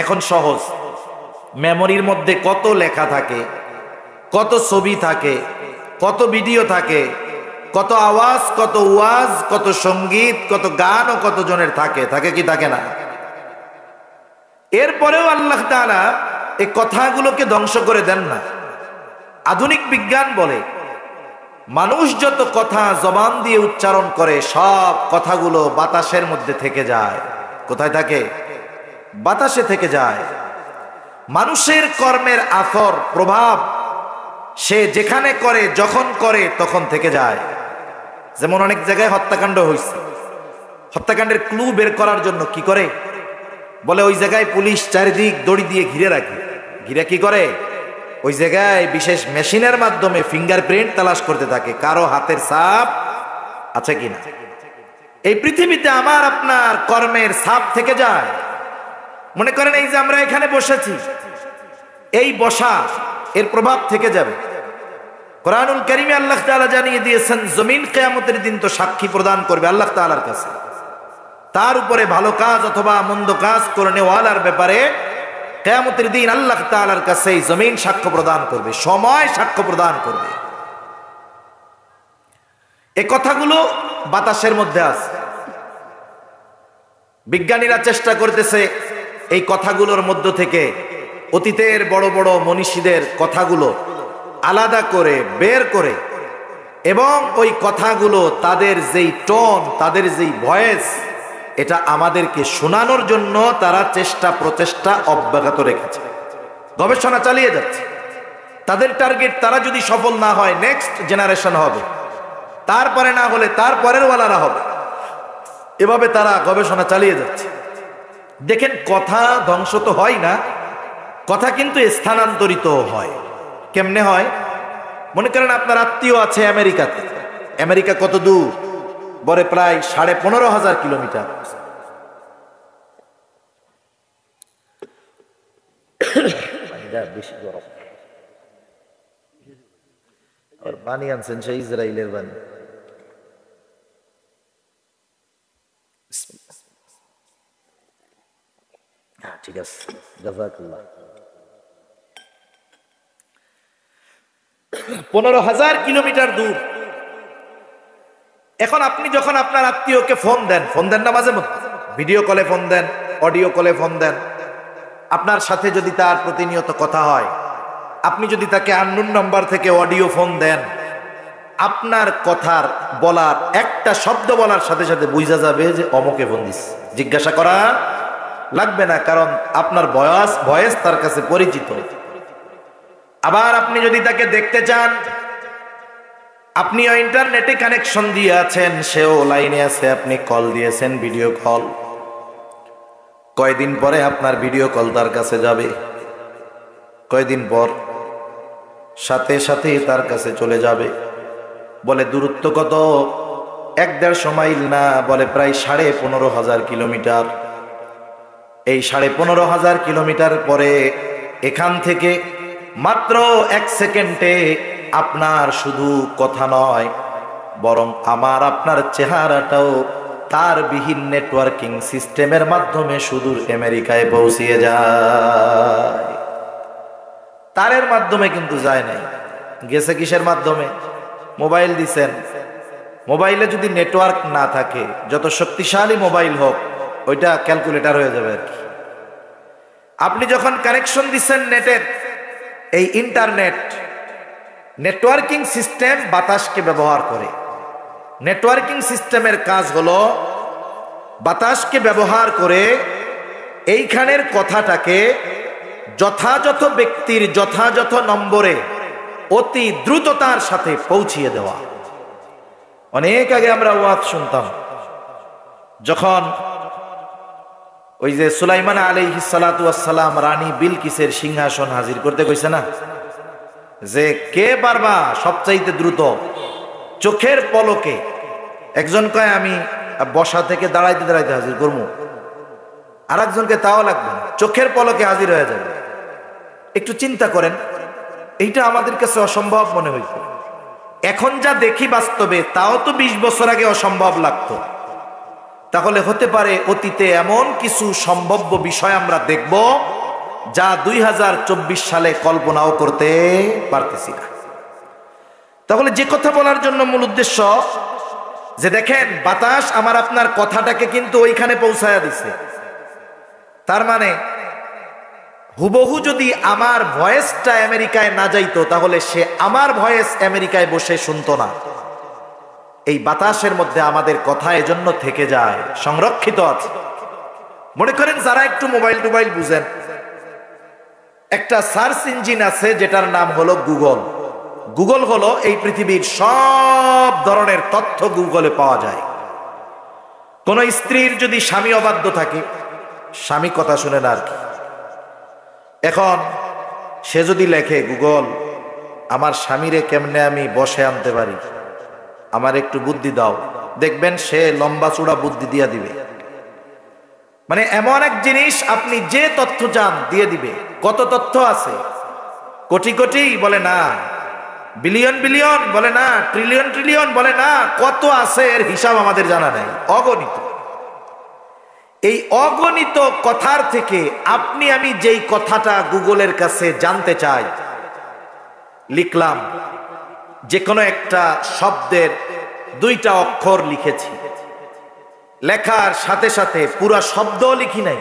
এখন সহজ। মেমোরির মধ্যে কত লেখা থাকে, কত ছবি থাকে, কত ভিডিও থাকে, কত আওয়াজ, কত ওয়াজ, কত সঙ্গীত, কত গান ও কত জনের থাকে কি থাকে না? এরপরেও আল্লাহ তাআলা এই কথাগুলোকে ধ্বংস করে দেন না। আধুনিক বিজ্ঞান বলে মানুষ যত কথা জবান দিয়ে উচ্চারণ করে সব কথাগুলো বাতাসের মধ্যে থেকে যায়। কোথায় থাকে? বাতাসে থেকে যায়। মানুষের কর্মের আথর, প্রভাব সে যেখানে করে, যখন করে, তখন থেকে যায়। যেমন অনেক জায়গায় হত্যাকাণ্ড হয়েছে, হত্যাকাণ্ডের ক্লু বের করার জন্য কি করে? বলে ওই জায়গায় পুলিশ চারিদিক দড়ি দিয়ে ঘিরে রাখে। ঘিরে কি করে? ওই জায়গায় বিশেষ মেশিনের মাধ্যমে ফিঙ্গারপ্রিন্ট তালাশ করতে থাকে, কারো হাতের ছাপ আছে কিনা। এই পৃথিবীতে আমার আপনার কর্মের ছাপ থেকে যায়। মনে করেন এই যে আমরা এখানে বসেছি, এই বসা এর প্রভাব থেকে যাবে। কোরআনুল কারীমে আল্লাহ তাআলা জানিয়ে দিয়েছেন, জমিন কিয়ামতের দিন তো সাক্ষী প্রদান করবে আল্লাহ তাআলার কাছে। তার উপরে ভালো কাজ অথবা মন্দ কাজ করে নেওয়ালার ব্যাপারে কিয়ামতের দিন আল্লাহ তাআলার কাছে জমিন সাক্ষ্য প্রদান করবে, সময় সাক্ষ্য প্রদান করবে। এই কথাগুলো বাতাসের মধ্যে আছে। বিজ্ঞানীরা চেষ্টা করতেছে এই কথাগুলোর মধ্য থেকে অতীতের বড় বড় মনীষীদের কথাগুলো আলাদা করে বের করে, এবং ওই কথাগুলো তাদের যেই টোন, তাদের যেই ভয়েস, এটা আমাদেরকে শোনানোর জন্য তারা প্রচেষ্টা অব্যাহত রেখেছে, গবেষণা চালিয়ে যাচ্ছে। তাদের টার্গেট, তারা যদি সফল না হয় নেক্সট জেনারেশন হবে, তারপরে না হলে তারপরের ওয়ালারা হবে, এভাবে তারা গবেষণা চালিয়ে যাচ্ছে। দেখেন, কথা ধ্বংস তো হয় না, কথা কিন্তু স্থানান্তরিত হয়। কেমনে হয়? মনে করেন আপনার আত্মীয় আছে আমেরিকাতে। আমেরিকা কত দূর? বলে প্রায় 15,500 কিলোমিটার। বেশি গরম। আর পানি আনছেন সেই ইসরায়েলের পানি। ঠিক আছে, জাযাকাল্লাহ। 15,000 কিলোমিটার দূর। এখন আপনি যখন আপনার আত্মীয়কে ফোন দেন না মাঝে মধ্যে, ভিডিও কলে ফোন দেন, অডিও কলে ফোন দেন, আপনার সাথে যদি তার প্রতিনিয়ত কথা হয়, আপনি যদি তাকে আননোন নাম্বার থেকে অডিও ফোন দেন, আপনার কথার বলার একটা শব্দ বলার সাথে সাথে বুঝা যাবে যে অমুকে ফোন দিস। জিজ্ঞাসা করা লাগবে না, কারণ আপনার ভয়েস তার কাছে পরিচিত। আবার আপনি যদি তাকে দেখতে চান, আপনিও ইন্টারনেটে কানেকশন দিয়ে আছেন, সেও লাইনে আছে, আপনি কল দিয়েছেন, ভিডিও কল। কয়দিন পরে আপনার ভিডিও কল তার কাছে যাবে, কয়দিন পর সাথে সাথে তার কাছে চলে যাবে। বলে দূরত্ব কত? 1-150 মাইল না, বলে প্রায় 15,500 কিলোমিটার। এই 15,500 কিলোমিটার পরে এখান থেকে মাত্র 1 সেকেন্ডে আপনার শুধু কথা নয়, বরং আমার আপনার চেহারাটাও তার বিহীন নেটওয়ার্কিং সিস্টেমের মাধ্যমে সুদূর আমেরিকায় পৌঁছিয়ে যায়। তারের মাধ্যমে কিন্তু যায় নাই, গেছে কিসের মাধ্যমে? মোবাইল দিছেন। মোবাইলে যদি নেটওয়ার্ক না থাকে, যত শক্তিশালী মোবাইল হোক, ওইটা ক্যালকুলেটর হয়ে যাবে আর কি। আপনি যখন কানেকশন দিচ্ছেন নেটের, এই ইন্টারনেট নেটওয়ার্কিং সিস্টেম বাতাসকে ব্যবহার করে। নেটওয়ার্কিং সিস্টেমের কাজ হলো বাতাসকে ব্যবহার করে এইখানের কথাটাকে যথাযথ ব্যক্তির যথাযথ নম্বরে অতি দ্রুততার সাথে পৌঁছিয়ে দেওয়া। অনেক আগে আমরা ওয়াজ শুনতাম, যখন ওই যে সুলাইমান আলাইহিস সালাতু ওয়াস সালাম রানী বিলকিসের সিংহাসন হাজির করতে কইছে না, যে কে পারবা সবচাইতে দ্রুত চোখের পলকে। একজন কয় আমি বসা থেকে দাঁড়াইতে দাঁড়াইতে হাজির করবো, আর একজনকে তাও লাগবে না, চোখের পলকে হাজির হয়ে যাবে। একটু চিন্তা করেন, এইটা আমাদের কাছে অসম্ভব মনে হইত। এখন যা দেখি বাস্তবে, তাও তো 20 বছর আগে অসম্ভব লাগতো। তাহলে হতে পারে অতীতে এমন কিছু সম্ভাব্য বিষয় আমরা দেখব যা 2024 সালে কল্পনাও করতে পারতেছি না। তাহলে যে কথা বলার জন্য মূল উদ্দেশ্য, যে দেখেন বাতাস আমার আপনার কথাটাকে কিন্তু ওইখানে পৌঁছায়া দিছে। তার মানে হুবহু যদি আমার ভয়েসটা আমেরিকায় না যাইতো, তাহলে সে আমার ভয়েস আমেরিকায় বসে শুনতো না। এই বাতাসের মধ্যে আমাদের কথা এজন্য থেকে যায়, সংরক্ষিত আছে। মনে করেন যারা একটু মোবাইল টোবাইল বুঝেন, একটা সার্চ ইঞ্জিন আছে যেটার নাম হলো গুগল। গুগল হলো এই পৃথিবীর সব ধরনের তথ্য গুগলে পাওয়া যায়। কোন স্ত্রীর যদি স্বামী অবাধ্য থাকে, স্বামী কথা শুনে না আর কি, এখন সে যদি লেখে গুগল আমার স্বামীরে কেমনে আমি বসে আনতে পারি, আমার একটু বুদ্ধি দাও, দেখবেন সে লম্বা চূড়া বুদ্ধি দিয়া দিবে। মানে এমন এক জিনিস, আপনি যে তথ্য চান দিয়ে দিবে। কত তথ্য আছে? কোটি কোটি বলে না, বিলিয়ন বিলিয়ন বলে না, ট্রিলিয়ন ট্রিলিয়ন বলে না, কত আছে এর হিসাব আমাদের জানা নাই, অগণিত। এই অগণিত কথার থেকে আপনি আমি যেই কথাটা গুগলের কাছে জানতে চাই, লিখলাম, যে কোনো একটা শব্দের 2টা অক্ষর লিখেছি, লেখার সাথে সাথে পুরা শব্দ লিখি নাই,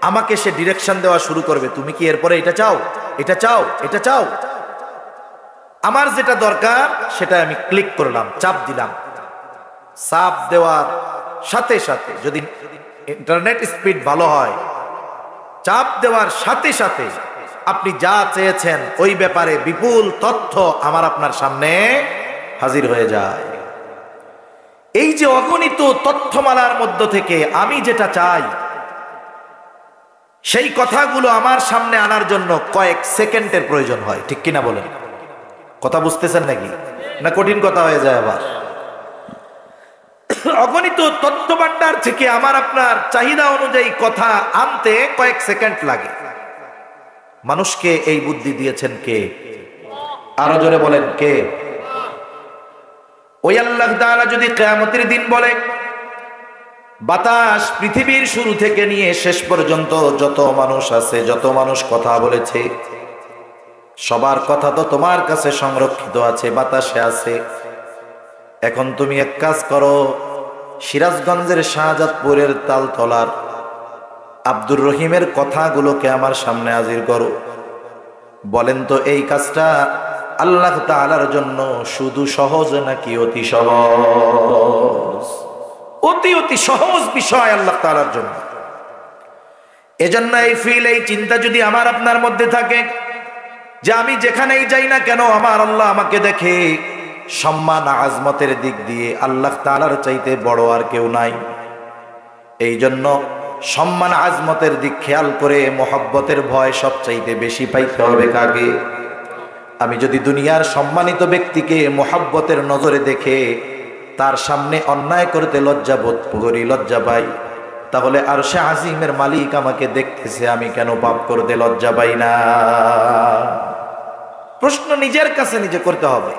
আমাকে সে ডিরেকশন দেওয়া শুরু করবে, তুমি কি এরপরে এটা চাও, এটা চাও, এটা চাও। আমার যেটা দরকার সেটা আমি ক্লিক করলাম, চাপ দিলাম। চাপ দেওয়ার সাথে সাথে যদি ইন্টারনেট স্পিড ভালো হয়, চাপ দেওয়ার সাথে সাথে আপনি যা চেয়েছেন ওই ব্যাপারে বিপুল তথ্য আমার আপনার সামনে হাজির হয়ে যায়। এই যে অগণিত তথ্যমালার মধ্য থেকে আমি যেটা চাই, সেই কথাগুলো আমার সামনে আনার জন্য কয়েক সেকেন্ডের প্রয়োজন হয়, ঠিক কিনা বলেন? কথা বুঝতেছেন নাকি, না কঠিন কথা হয়ে যায় আবার? অগণিত তথ্য ভান্ডার থেকে আমার আপনার চাহিদা অনুযায়ী কথা আনতে কয়েক সেকেন্ড লাগে। মানুষকে এই বুদ্ধি দিয়েছেন কে? আরো জোরে বলেন কে? ওই আল্লাহ তাআলা যদি কিয়ামতের দিন বলে, বাতাস পৃথিবীর শুরু থেকে নিয়ে শেষ পর্যন্ত যত মানুষ আছে, যত মানুষ কথা বলেছে, সবার কথা তো তোমার কাছে সংরক্ষিত আছে, বাতাসে আছে। এখন তুমি এক কাজ করো, সিরাজগঞ্জের শাহজাদপুরের তালতলার আব্দুর রহিমের কথাগুলোকে আমার সামনে হাজির করো। বলেন তো এই কাজটা আল্লাহ তাআলার জন্য শুধু সহজ নাকি অতি সহজ? অতি অতি সহজ বিষয় আল্লাহ তাআলার জন্য। এজন্য এই ফিল, এই চিন্তা যদি আমার আপনার মধ্যে থাকে যে আমি যেখানেই যাই না কেন আমার আল্লাহ আমাকে দেখে, সম্মান আজমতের দিক দিয়ে আল্লাহ তাআলার চাইতে বড় আর কেউ নাই। এই জন্য সম্মান আজমতের দিক খেয়াল করে মোহাব্বতের ভয় সবচাইতে বেশি পাইতে হবে কাকে? আমি যদি দুনিয়ার সম্মানিত ব্যক্তিকে মোহাব্বতের নজরে দেখে তার সামনে অন্যায় করতে লজ্জা বোধ করি, লজ্জা পাই, তাহলে আরশে আজিমের মালিক আমাকে দেখতেছে, আমি কেন পাপ করতে লজ্জা পাই না? প্রশ্ন নিজের কাছে নিজে করতে হবে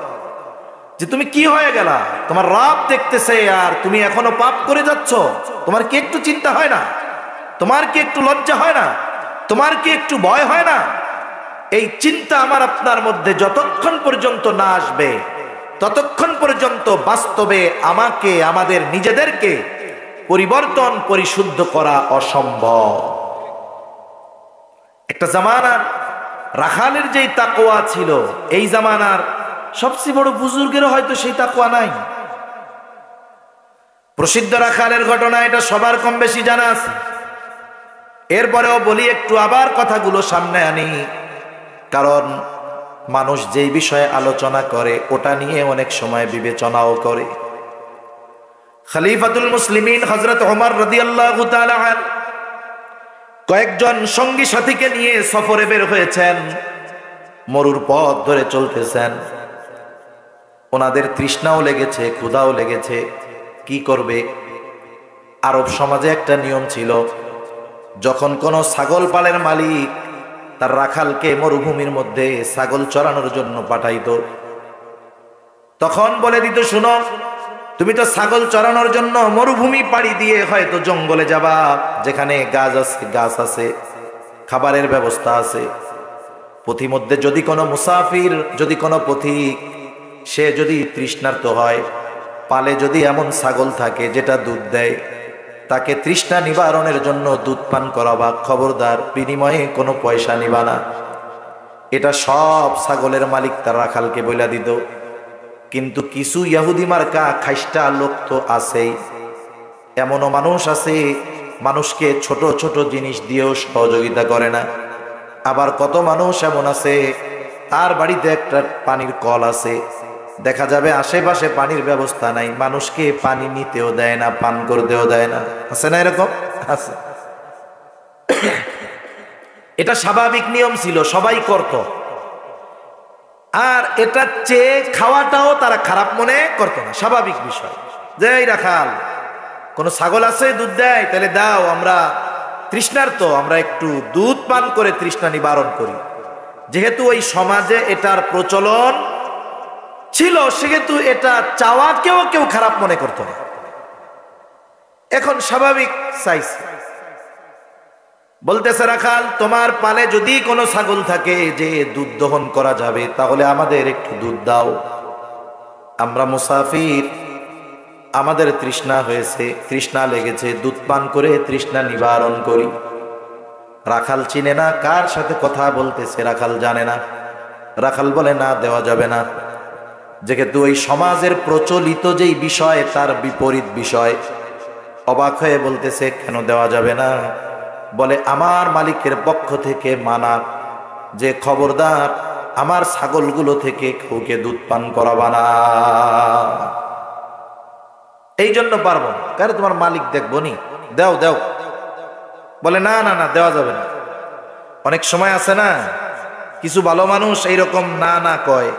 যে তুমি কি হয়ে গেলা, তোমার রব দেখতেছে আর তুমি এখনো পাপ করে যাচ্ছ। তোমার কি একটু চিন্তা হয় না? তোমার কি একটু লজ্জা হয় না? তোমার কি একটু ভয় হয় না? এই চিন্তা আমার আপনার মধ্যে যতক্ষণ পর্যন্ত না আসবে ততক্ষণ পর্যন্ত বাস্তবে আমাকে, আমাদের নিজেদেরকে পরিবর্তন, পরিশুদ্ধ করা অসম্ভব। একটা জামানার রাখালের যেই তাকওয়া ছিল, এই জামানার সবচেয়ে বড় বুজুর্গেরও হয়তো সেই তাকওয়া নাই। প্রসিদ্ধ রাখালের ঘটনা, এটা সবার কম বেশি জানা আছে। এরপরেও বলি, একটু আবার কথাগুলো সামনে আনি, কারণ মানুষ যেই বিষয়ে আলোচনা করে ওটা নিয়ে অনেক সময় বিবেচনাও করে। খলিফাতুল মুসলিমিন হযরত ওমর রাদিয়াল্লাহু তাআলা আনহু কয়েকজন সঙ্গী সাথীকে নিয়ে সফরে বের হয়েছেন, মরুর পথ ধরে চলতেছেন। ওনাদের তৃষ্ণাও লেগেছে, ক্ষুধাও লেগেছে, কি করবে? আরব সমাজে একটা নিয়ম ছিল, যখন কোনো ছাগল পালের মালিক তার রাখালকে মরুভূমির মধ্যে ছাগল চরানোর জন্য পাঠাইতো, তখন বলে দিত, শুনো, তুমি তো ছাগল চরানোর জন্য মরুভূমি পাড়ি দিয়ে হয়তো জঙ্গলে যাবা, যেখানে গাছ আছে, খাবারের ব্যবস্থা আছে। পথিমধ্যে যদি কোনো মুসাফির, যদি কোনো পথিক, সে যদি তৃষ্ণার্ত হয়, পালে যদি এমন ছাগল থাকে যেটা দুধ দেয়, তাকে তৃষ্ণা নিবারণের জন্য দুধ পান করাবা, খবরদার বিনিময়ে কোনো পয়সা নিবা না। এটা সব ছাগলের মালিক তার রাখালকে বইলা দিত। কিন্তু কিছু ইহুদি মার্কা খাইস্টা লোক তো আছেই, এমনও মানুষ আছে মানুষকে ছোট ছোট জিনিস দিয়েও সহযোগিতা করে না। আবার কত মানুষ এমন আছে, তার বাড়িতে একটা পানির কল আছে, দেখা যাবে আশেপাশে পানির ব্যবস্থা নাই, মানুষকে পানি নিতেও দেয় না, পান করতেও দেয় না। আছে না এরকম? আছে। এটা স্বাভাবিক নিয়ম ছিল, সবাই করত। আর এটা চেয়ে খাওয়াটাও তারা খারাপ মনে করতো না, স্বাভাবিক বিষয়। যে এই রাখাল, কোন ছাগল আছে দুধ দেয়, তাহলে দাও, আমরা তৃষ্ণার্ত, আমরা একটু দুধ পান করে তৃষ্ণা নিবারণ করি। যেহেতু ওই সমাজে এটার প্রচলন ছিল, সেহেতু এটা চাওয়াকেও কেউ খারাপ মনে করতো না। এখন স্বাভাবিক চাইছে, বলতেছে রাখাল, তোমার পালে যদি কোনো ছাগল থাকে যে দুধ দহন করা যাবে, তাহলে আমাদের একটু দুধ দাও। আমরা মুসাফির, আমাদের তৃষ্ণা হয়েছে, তৃষ্ণা লেগেছে, দুধ পান করে তৃষ্ণা নিবারণ করি। রাখাল চিনে না কার সাথে কথা বলতেছে, রাখাল জানে না। রাখাল বলে, না, দেওয়া যাবে না। যেহেতু ওই সমাজের প্রচলিত যেই বিষয় তার বিপরীত বিষয়, অবাক হয়ে বলতেছে, কেন দেওয়া যাবে না? বলে, আমার মালিকের পক্ষ থেকে মানা যে খবরদার আমার ছাগলগুলো থেকে কাউকে দুধ পান করাবা না। এই জন্য পারবো না। কারণ তোমার মালিক দেখবো নি, দাও দাও। বলে, না না না, দেওয়া যাবে না। অনেক সময় আছে না, কিছু ভালো মানুষ এইরকম না না কয়,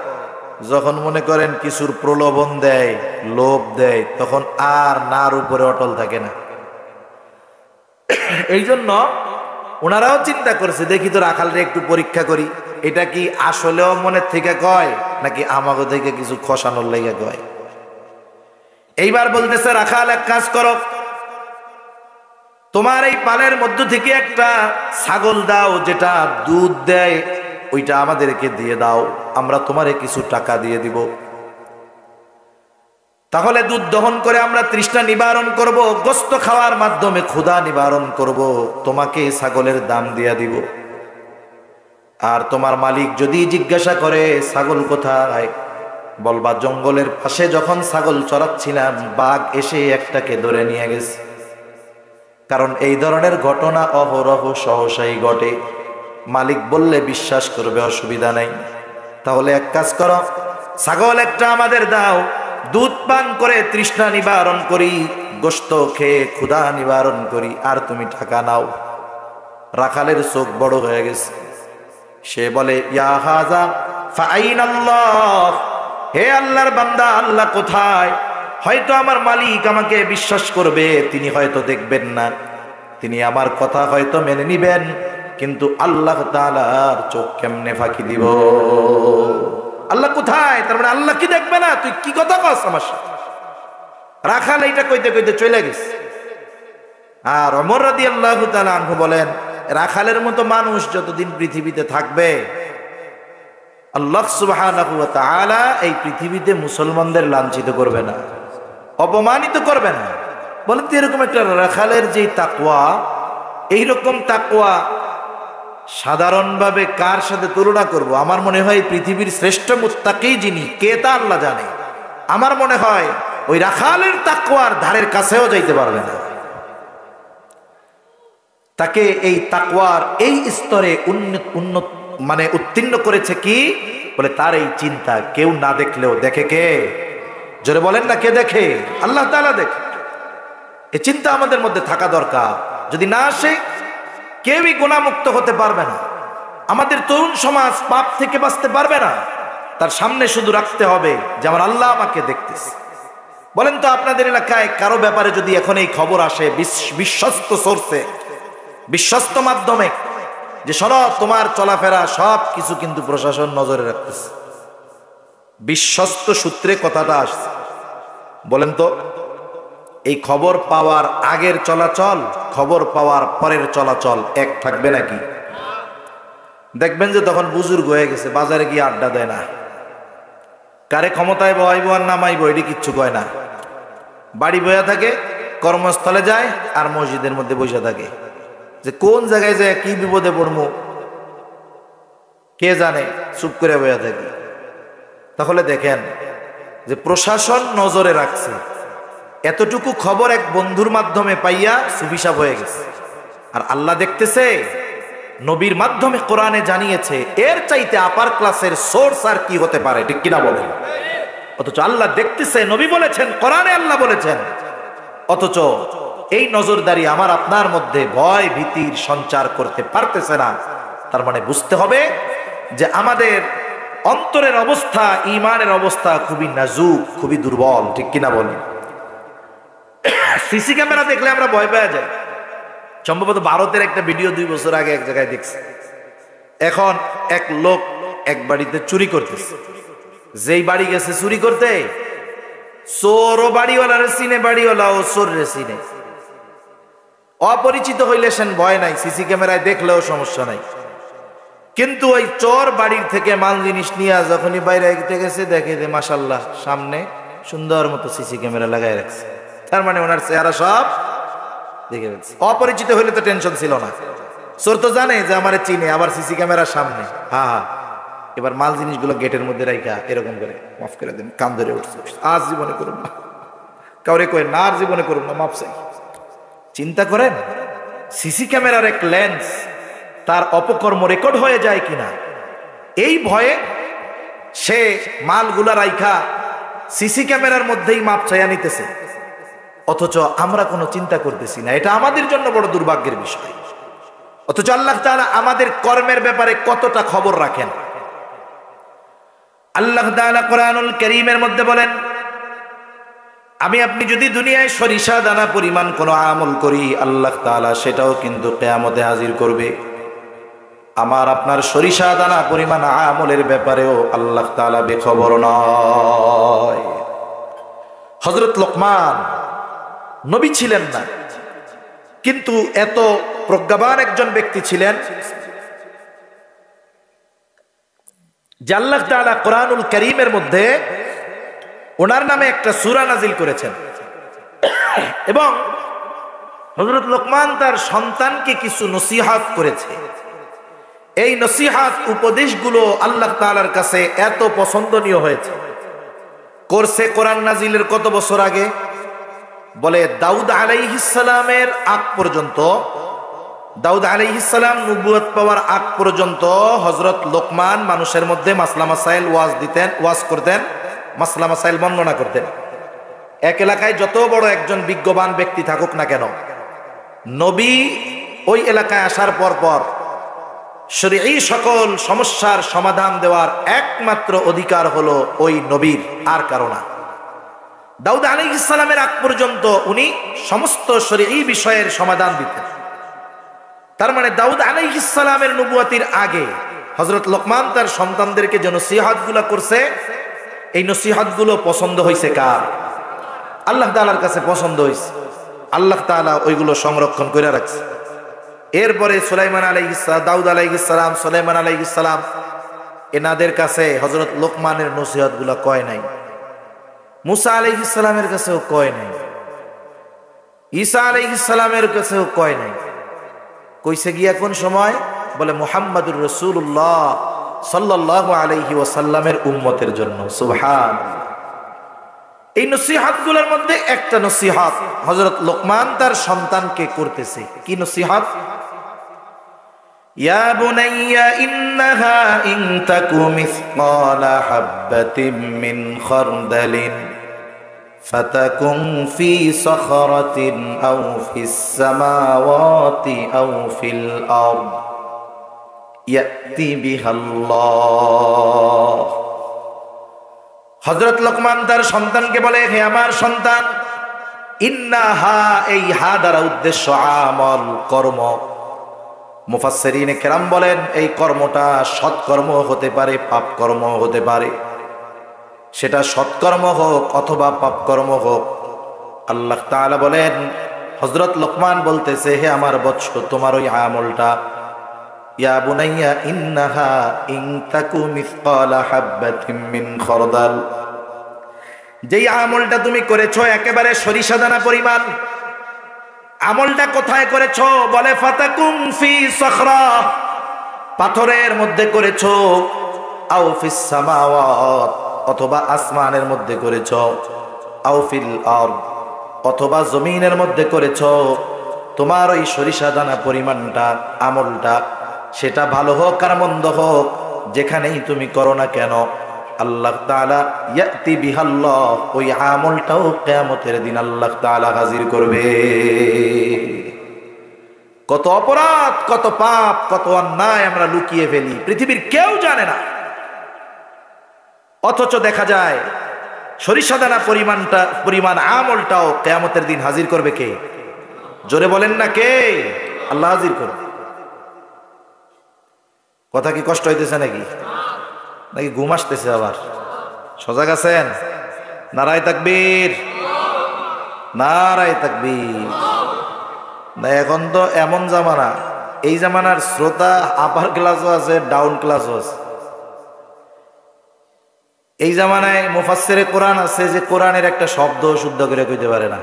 যখন মনে করেন কিছুর প্রলোভন দেয়, লোভ দেয়, তখন আর নার উপরে অটল থাকে না। এই জন্য ওনারাও চিন্তা করছে, দেখি তো রাখালরে একটু পরীক্ষা করি, এটা কি আসলেও মনের থেকে কয় নাকি আমাগো থেকে কিছু খসানোর লেগে কয়। এইবার বলতেছে, রাখাল এক কাজ করো, তোমার এই পালের মধ্য থেকে একটা ছাগল দাও যেটা দুধ দেয়, ওইটা আমাদেরকে দিয়ে দাও, আমরা তোমারে কিছু টাকা দিয়ে দিব। তাহলে দুধ দহন করে আমরা তৃষ্ণা নিবারণ করব, গোস্ত খাওয়ার মাধ্যমে ক্ষুধা নিবারণ করব, তোমাকে ছাগলের দাম দিয়ে দিব। আর তোমার মালিক যদি জিজ্ঞাসা করে ছাগল কোথায়, বলবা জঙ্গলের পাশে যখন ছাগল চড়াচ্ছিলাম বাঘ এসে একটাকে ধরে নিয়ে গেছে। কারণ এই ধরনের ঘটনা অহরহ সহসাই ঘটে। মালিক বললে বিশ্বাস করবে, অসুবিধা নাই। তাহলে এক কাজ করো, ছাগল একটা আমাদের দাও, দুধ পান করে তৃষ্ণা নিবারণ করি, গোশত খেয়ে ক্ষুধা নিবারণ করি, আর তুমি টাকা নাও। রাখালের চোখ বড় হয়ে গেছে। সে বলে, ইয়া হাযা ফাআইনাল্লাহ, হে আল্লাহর বান্দা, আল্লাহ কোথায়? হয়তো আমার মালিক আমাকে বিশ্বাস করবে, তিনি হয়তো দেখবেন না, তিনি আমার কথা হয়তো মেনে নিবেন, কিন্তু আল্লাহ তাআলার চোখ কেমনে ফাঁকি দিব? আল্লাহ কোথায়? তার মানে আল্লাহ কি দেখবে না? তুই কি কথা কস আমার সাথে? রাখাল এইটা কইতে কইতে চলে গেছে। আর ওমর রাদিয়াল্লাহু তাআলা আনহু বলেন, রাখালের মতো মানুষ যতদিন পৃথিবীতে থাকবে, আল্লাহ সুবহানাহু ওয়া তাআলা এই পৃথিবীতে মুসলমানদের লাঞ্ছিত করবে না, অপমানিত করবে না। বলেন তো, এরকম একটা রাখালের যে তাকওয়া, এইরকম তাকওয়া সাধারণভাবে কার সাথে তুলনা করব? আমার মনে হয় পৃথিবীর শ্রেষ্ঠ মুত্তাকি যিনি, কে তা আল্লাহ জানে। আমার মনে হয় ওই রাখালের তাকওয়ার ধারের কাছেও যাইতে পারবে না। তাকে এই তাকওয়ার এই স্তরে উত্তীর্ণ করেছে কি? বলে, তার এই চিন্তা কেউ না দেখলেও দেখে কে? জোরে বলেন না, কে দেখে? আল্লাহ তাআলা দেখে। এই চিন্তা আমাদের মধ্যে থাকা দরকার। যদি না আসে, কেউই গুনাহমুক্ত হতে পারবে না। আমাদের তরুণ সমাজ পাপ থেকে বাঁচতে পারবে না। তার সামনে শুধু রাখতে হবে যে আমার আল্লাহ আমাকে দেখতেছে। বলেন তো, আপনাদের এলাকায় কারো ব্যাপারে যদি এখন এই খবর আসে বিশ্বস্ত সোর্সে, বিশ্বস্ত মাধ্যমে, যে সরব তোমার চলাফেরা সব কিছু কিন্তু প্রশাসন নজরে রাখতেছে, বিশ্বস্ত সূত্রে কথাটা আসছে, বলেন তো এই খবর পাওয়ার আগের চলাচল, খবর পাওয়ার পরের চলাচল এক থাকবে নাকি? দেখবেন যে তখন বুজুর্গ হয়ে গেছে, বাজারে গিয়ে আড্ডা দেয় না, কারে ক্ষমতায় বহাইব আর নামাইব এটি কিচ্ছু কয় না। বাড়ি বয়া থাকে, কর্মস্থলে যায়, আর মসজিদের মধ্যে বসে থাকে। যে কোন জায়গায় যায় কি বিপদে পড়বো কে জানে, চুপ করে বয়া থাকে। তাহলে দেখেন যে প্রশাসন নজরে রাখছে, এতটুকু খবর এক বন্ধুর মাধ্যমে পাইয়া সুবিশাপ হয়ে গেছে। আর আল্লাহ দেখতেছে, নবীর মাধ্যমে কোরআনে জানিয়েছে, এর চাইতে আপার ক্লাসের সোর্স আর কি হতে পারে? ঠিক কিনা বলেন? অথচ আল্লাহ দেখতেছে, নবী বলেছেন, কোরআনে আল্লাহ বলেছেন, অথচ এই নজরদারি আমার আপনার মধ্যে ভয় ভীতির সঞ্চার করতে পারতেছে না। তার মানে বুঝতে হবে যে আমাদের অন্তরের অবস্থা, ঈমানের অবস্থা খুবই নাজুক, খুবই দুর্বল। ঠিক কিনা বলেন? সিসি ক্যামেরা দেখলে আমরা ভয় পেয়ে যাই। সম্ভবত ভারতের একটা ভিডিও 2 বছর আগে এক জায়গায় দেখছি। এখন এক লোক এক বাড়িতে চুরি করতেছে। যেই বাড়ি গেছে চুরি করতে, চোর ও বাড়িওয়ালার চিনে, বাড়িওয়ালা ও চোর রে চিনে। অপরিচিত হইলে সেন ভয় নাই, সিসি ক্যামেরায় দেখলেও সমস্যা নাই। কিন্তু ওই চোর বাড়ির থেকে মাল জিনিস নিয়ে যখনই বাইরে গেছে দেখে যে মাশাল্লাহ সামনে সুন্দর মতো সিসি ক্যামেরা লাগাই রাখছে, তার মানে ওনার চেহারা সব দেখে ফেলছে। অপরিচিত হইলে তো টেনশন ছিল না, চোর তো জানে যে আমার চিনে, আবার সিসি ক্যামেরার সামনে। হ্যাঁ, এবার মাল জিনিসগুলো গেটের মধ্যে রাখা এরকম করে মাফ করে দেন, কান ধরে উঠছে, আজ জীবনে করুন না, কাউরে কয়ে না আর জীবনে করুন না, মাফ চাই। চিন্তা করেন সিসি ক্যামেরার এক লেন্স তার অপকর্ম রেকর্ড হয়ে যায় কিনা, এই ভয়ে সে মালগুলা রাইখা সিসি ক্যামেরার মধ্যেই মাপ চাইয়া নিতেছে, অথচ আমরা কোনো চিন্তা করতেছি না। এটা আমাদের জন্য বড় দুর্ভাগ্যের বিষয়। অথচ আল্লাহ তাআলা আমাদের কর্মের ব্যাপারে কতটা খবর রাখেন। আল্লাহ তাআলা কোরআনুল কারীমের মধ্যে বলেন, আমি আপনি যদি দুনিয়ায় সরিষা দানা পরিমাণ কোনো আমল করি, আল্লাহ তাআলা সেটাও কিন্তু কিয়ামতে হাজির করবে। আমার আপনার সরিষা দানা পরিমাণ আমলের ব্যাপারেও আল্লাহ তাআলা বেখবর নয়। হযরত লোকমান নবী ছিলেন না, কিন্তু এত প্রজ্ঞাবান একজন ব্যক্তি ছিলেন যে আল্লাহ তাআলা কোরআনুল কারীমের মধ্যে ওনার নামে একটা সূরা নাজিল করেছেন, এবং হযরত লোকমান তার সন্তানকে কিছু নসিহত করেছে। এই নসিহত উপদেশগুলো আল্লাহ তাআলার কাছে এত পছন্দনীয় হয়েছে, করছে কোরআন নাজিলের কত বছর আগে, বলে দাউদ আলাইহিস সালামের আগ পর্যন্ত, দাউদ আলাইহিস সালাম নবুয়ত পাওয়ার আগ পর্যন্ত হযরত লোকমান মানুষের মধ্যে মাসলা মাসাইল ওয়াজ করতেন, মাসলা মাসাইল বর্ণনা করতেন। এক এলাকায় যত বড় একজন বিজ্ঞবান ব্যক্তি থাকুক না কেন, নবী ওই এলাকায় আসার পর শরঈ সকল সমস্যার সমাধান দেওয়ার একমাত্র অধিকার হলো ওই নবীর, আর কারো না। দাউদ আলাইহিস সালামের আগ পর্যন্ত উনি সমস্ত শরঈ বিষয়ের সমাধান দিতেন। তার মানে দাউদ আলাইহিস সালামের নবুয়তির আগে হযরত লোকমান তার সন্তানদেরকে যে নসিহতগুলো করছে, এই নসিহতগুলো পছন্দ হয়েছে কার? আল্লাহ তাআলার কাছে পছন্দ হয়েছে। আল্লাহ তাআলা ওইগুলো সংরক্ষণ করে রাখছে। এরপরে সুলাইমান আলাইহিস সালাম, দাউদ আলাইহিস সালাম, সুলাইমান আলাইহিস সালাম, এনাদের কাছে হযরত লোকমানের নসিহতগুলো কয় নাই। মুসা আলাইহিস সালামের কাছেও কয় নাই, ঈসা আলাইহিস সালামের কাছেও কয় নাই। কইছে গিয়া কোন সময়? বলে মুহাম্মাদুর রাসূলুল্লাহ সাল্লাল্লাহু আলাইহি ওয়াসাল্লামের উম্মতের জন্য। সুবহান। এই নসিহতগুলোর মধ্যে একটা নসিহত হযরত লোকমান তার সন্তানকে করতেছে। কি নসিহত? ইয়া বুনাইয়া ইন্নাহা ইন তাকু মিসকালা হাববাতিন মিন খারদালিন ফাতাকুন ফি সখরাতিন আও ফিস সামাওয়াতি আও ফিল আরদ ইয়াতি বিহাল্লাহ। হযরত লোকমান তার সন্তানকে বলে, হে আমার সন্তান, ইন্নাহা, এই হা দ্বারা উদ্দেশ্য আমল, কর্ম। মুফাসসিরিনে কেরাম বলেন এই কর্মটা সৎকর্ম হতে পারে, পাপ কর্ম হতে পারে। সেটা সৎকর্ম হোক অথবা পাপ কর্ম হোক, আল্লাহ তাআলা বলেন, হযরত লোকমান বলতেছে, হে আমার বৎস, তোমার ওই আমলটা, ইয়া বুনাইয়া ইন্নাহা ইন তাকু মিসকালা হাববাতিন মিন খারদাল, যেই আমলটা তুমি করেছো একেবারে সরিষা দানা পরিমাণ, আমলটা কোথায় করেছো? বলে ফাতাকুম ফি সখরা, পাথরের মধ্যে করেছো, আও ফিস সামাওয়াত, অথবা আসমানের মধ্যে করেছো, আও ফিল আরদ, অথবা জমিনের মধ্যে করেছো। তোমার ওই সরিষা দানা পরিমাণটা, আমলটা, সেটা ভালো হোক আর মন্দ হোক, যেখানেই তুমি করো না কেন, আল্লাহ তাআলা ইয়াতি বিহাল্লাহ, ওই আমলটাও কিয়ামতের দিন আল্লাহ তাআলা হাজির করবে। কত অপরাধ, কত পাপ, কত অন্যায় আমরা লুকিয়ে ফেলি, পৃথিবীর কেউ জানে না। অথচ দেখা যায় সরিষা দানা পরিমাণ আমলটাও কিয়ামতের দিন হাজির করবে কে? জোরে বলেন না কে? আল্লাহ হাজির করবে। কথা কি কষ্ট হইতেছে নাকি? নাকি ঘুম আসতেছে? আবার সজাগ আছেন? নারায়ে তাকবীর, নারায়ে তাকবীর। না, এখন তো এমন জামানা, এই জামানার শ্রোতা আপার ক্লাসও আছে, ডাউন ক্লাসও আছে। এই জামানায় মুফাসসিরে কোরআন আছে যে কোরআনের একটা শব্দ শুদ্ধ করে কইতে পারে না,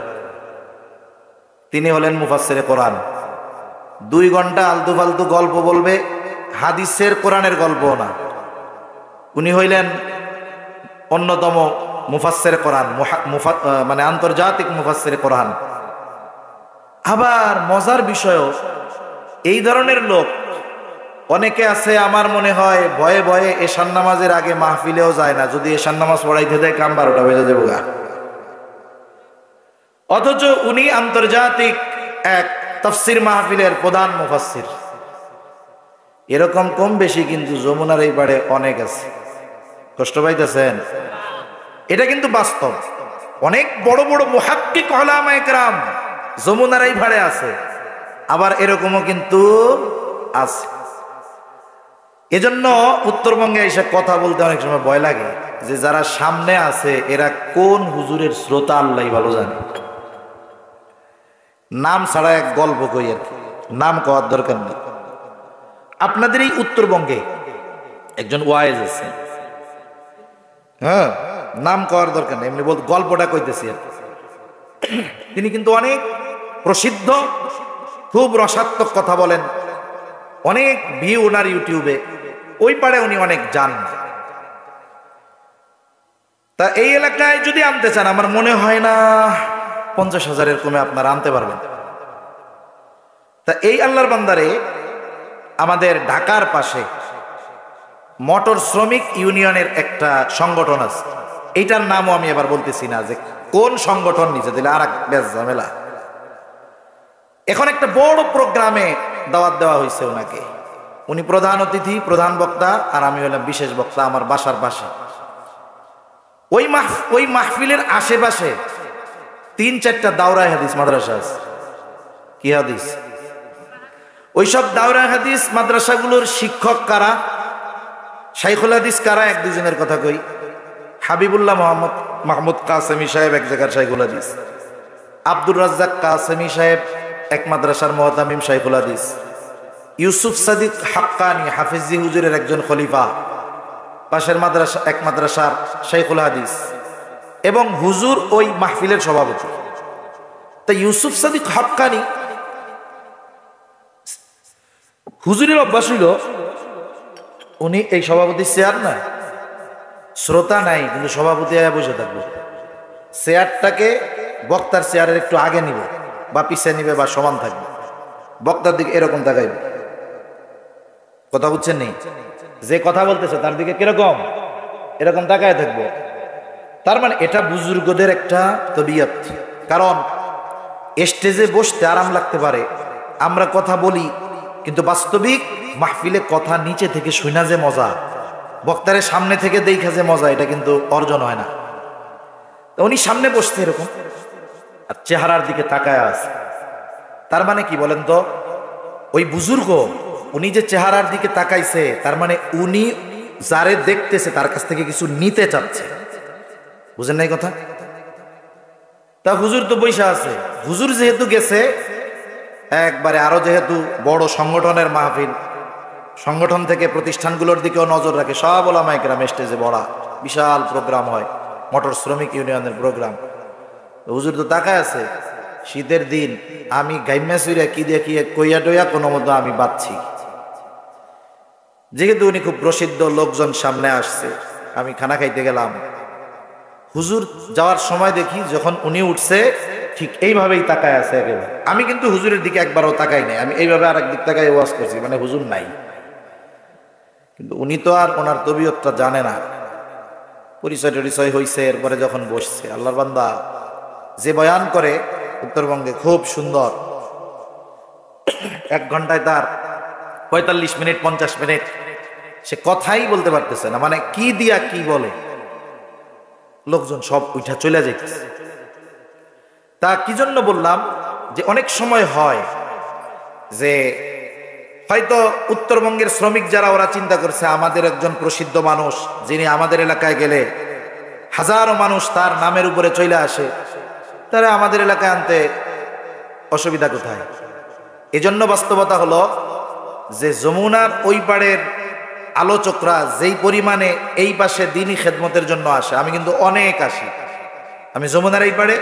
তিনি হলেন মুফাসসিরে কোরআন। 2 ঘন্টা আলতু ফালতু গল্প বলবে, হাদিসের কোরআনের গল্পও না। উনি হইলেন অন্যতম মুফাসসিরে কোরআন, মানে আন্তর্জাতিক মুফাসসিরে কোরআন। আবার মজার বিষয়ও, এই ধরনের লোক অনেকে আছে, আমার মনে হয় ভয়ে ভয়ে এশার নামাজের আগে মাহফিলেও যায় না, যদি এশার নামাজ পড়াইতে দেয় কাম 12টা বেজে যাবো গা। অথচ উনি আন্তর্জাতিক এক তাফসীর মাহফিলের প্রধান মুফাসসির। এরকম কম বেশি কিন্তু যমুনার এই পাড়ে অনেক আছে। কষ্ট পাইতেছেন? এটা কিন্তু বাস্তব। অনেক বড় বড় মুহাক্কিক উলামায়ে কেরাম যমুনার এই পাড়ে আছে, আবার এরকমও কিন্তু আছে। এজন্য উত্তরবঙ্গে এসে কথা বলতে অনেক সময় ভয় লাগে, যে যারা সামনে আছে এরা কোন হুজুরের শ্রোতা আল্লাহ ভালো জানে। নাম ছাড়া এক গল্প কই, আর কি, নাম কওয়ার দরকার নেই। আপনাদের এই উত্তরবঙ্গে একজন ওয়াইজ আছে, হ্যাঁ, নাম কওয়ার দরকার নেই, এমনি বলতে গল্পটা কইতেছি আর কি। তিনি কিন্তু অনেক প্রসিদ্ধ, খুব রসাত্মক কথা বলেন, অনেক ভিউ ওনার ইউটিউবে, ওই পারে উনি অনেক যান। তা এই এলাকায় যদি আনতে চান, আমার মনে হয় না 50,000-এর কমে আপনারা আনতে পারবেন। তা এই আল্লাহর বান্দারে আমাদের ঢাকার পাশে মোটর শ্রমিক ইউনিয়নের একটা সংগঠন আছে, এইটার নামও আমি এবার বলতেছি না যে কোন সংগঠন, নিচে দিলে আর এক বেশ ঝামেলা। এখন একটা বড় প্রোগ্রামে দাওয়াত দেওয়া হয়েছে ওনাকে, উনি প্রধান অতিথি, প্রধান বক্তা, আর আমি হলাম বিশেষ বক্তা, আমার বাসার পাশে। ওই মাহফিলের আশেপাশে 3-4টা দাওরায়ে হাদিস মাদ্রাসা আছে। কি হাদিস? ওইসব দাওরায়ে হাদিস মাদ্রাসাগুলোর শিক্ষক কারা, শাইখুল হাদিস কারা, 1-2 জনের কথা কই। হাবিবুল্লাহ মাহমুদ কাসেমি সাহেব এক জায়গার শাইখুল হাদিস, আব্দুর রাজ্জাক কাসেমি সাহেব এক মাদ্রাসার মুহতামিম শাইখুল হাদিস, ইউসুফ সাদিক হাক্কানি হাফিজি হুজুরের একজন খলিফা, পাশের মাদ্রাসা এক মাদ্রাসার শাইখুল হাদিস, এবং হুজুর ওই মাহফিলের সভাপতি। তা ইউসুফ সাদিক হাক্কানি হুজুরের অভ্যাস হইল, উনি এই সভাপতি চেয়ার না, শ্রোতা নাই, কিন্তু সভাপতি আয়া বসে থাকবে, চেয়ারটাকে বক্তার চেয়ারের একটু আগে নিবে বা পিছিয়ে নিবে বা সমান থাকবে, বক্তার দিকে এরকম তাকাইবে। কথা বুঝছেন নেই? যে কথা বলতেছে তার দিকে কিরকম, এরকম তাকায় থাকবো। তার মানে এটা বুজুর্গদের একটা তবিয়ত। কারণ স্টেজে বসতে আরাম লাগতে পারে, আমরা কথা বলি, কিন্তু বাস্তবিক মাহফিলে কথা নিচে থেকে শুনা যে মজা, বক্তারের সামনে থেকে দেখা যে মজা, এটা কিন্তু অর্জন হয় না। তো উনি সামনে বসতে এরকম, আর চেহারার দিকে তাকায় আছে। তার মানে কি বলেন তো? ওই বুজুর্গ উনি যে চেহারার দিকে তাকাইছে, তার মানে উনি যারে দেখতেছে তার কাছ থেকে কিছু নিতে চাচ্ছে। বুঝেন নাই কথা? তা হুজুর তো বৈশা আছে, হুজুর যেহেতু গেছে একবারে, আরো যেহেতু বড় সংগঠনের মাহফিল, সংগঠন থেকে প্রতিষ্ঠানগুলোর দিকেও নজর রাখে, সব ওলামায়ে কেরাম স্টেজে বড়া, বিশাল প্রোগ্রাম হয়, মোটর শ্রমিক ইউনিয়নের প্রোগ্রাম। হুজুর তো তাকায় আছে, শীতের দিন আমি গাইমা সুইরা কি দিয়ে কি কইয়া টইয়া কোনো মতো আমি বাঁচছি। যেহেতু উনি খুব প্রসিদ্ধ, লোকজন সামনে আসছে, আমি খানা খাইতে গেলাম, হুজুর যাওয়ার সময় দেখি যখন উনি উঠছে ঠিক এইভাবেই তাকায় আছে একেবারে। আমি কিন্তু হুজুরের দিকে একবারও তাকাই নাই, আমি এইভাবে আরেক দিক তাকাই ওয়াজ করছি, মানে হুজুর নাই। কিন্তু উনি তো আর ওনার তবিয়তটা জানে না, পরিচয় টরিচয় হয়েছে, এরপরে যখন বসছে, আল্লাহর বান্দা যে বয়ান করে উত্তরবঙ্গে খুব সুন্দর, 1 ঘন্টায় তার 45 মিনিট 50 মিনিট সে কথাই বলতে পারতেছে না, মানে কি দিয়া কি বলে, লোকজন সব উঠা চলে যাইতেছে। তা কি জন্য বললাম, যে অনেক সময় হয় যে হয়তো উত্তরবঙ্গের শ্রমিক যারা, ওরা চিন্তা করছে আমাদের একজন প্রসিদ্ধ মানুষ, যিনি আমাদের এলাকায় গেলে হাজারো মানুষ তার নামের উপরে চলে আসে, তারা আমাদের এলাকায় আনতে অসুবিধা কোথায়? এজন্য বাস্তবতা হলো যে যমুনার ওই পাড়ের আলোচকরা যেই পরিমাণে এই পাশে দিনই খেদমতের জন্য আসে, আমি কিন্তু অনেক আসি। আমি যমুনার এই পাড়ে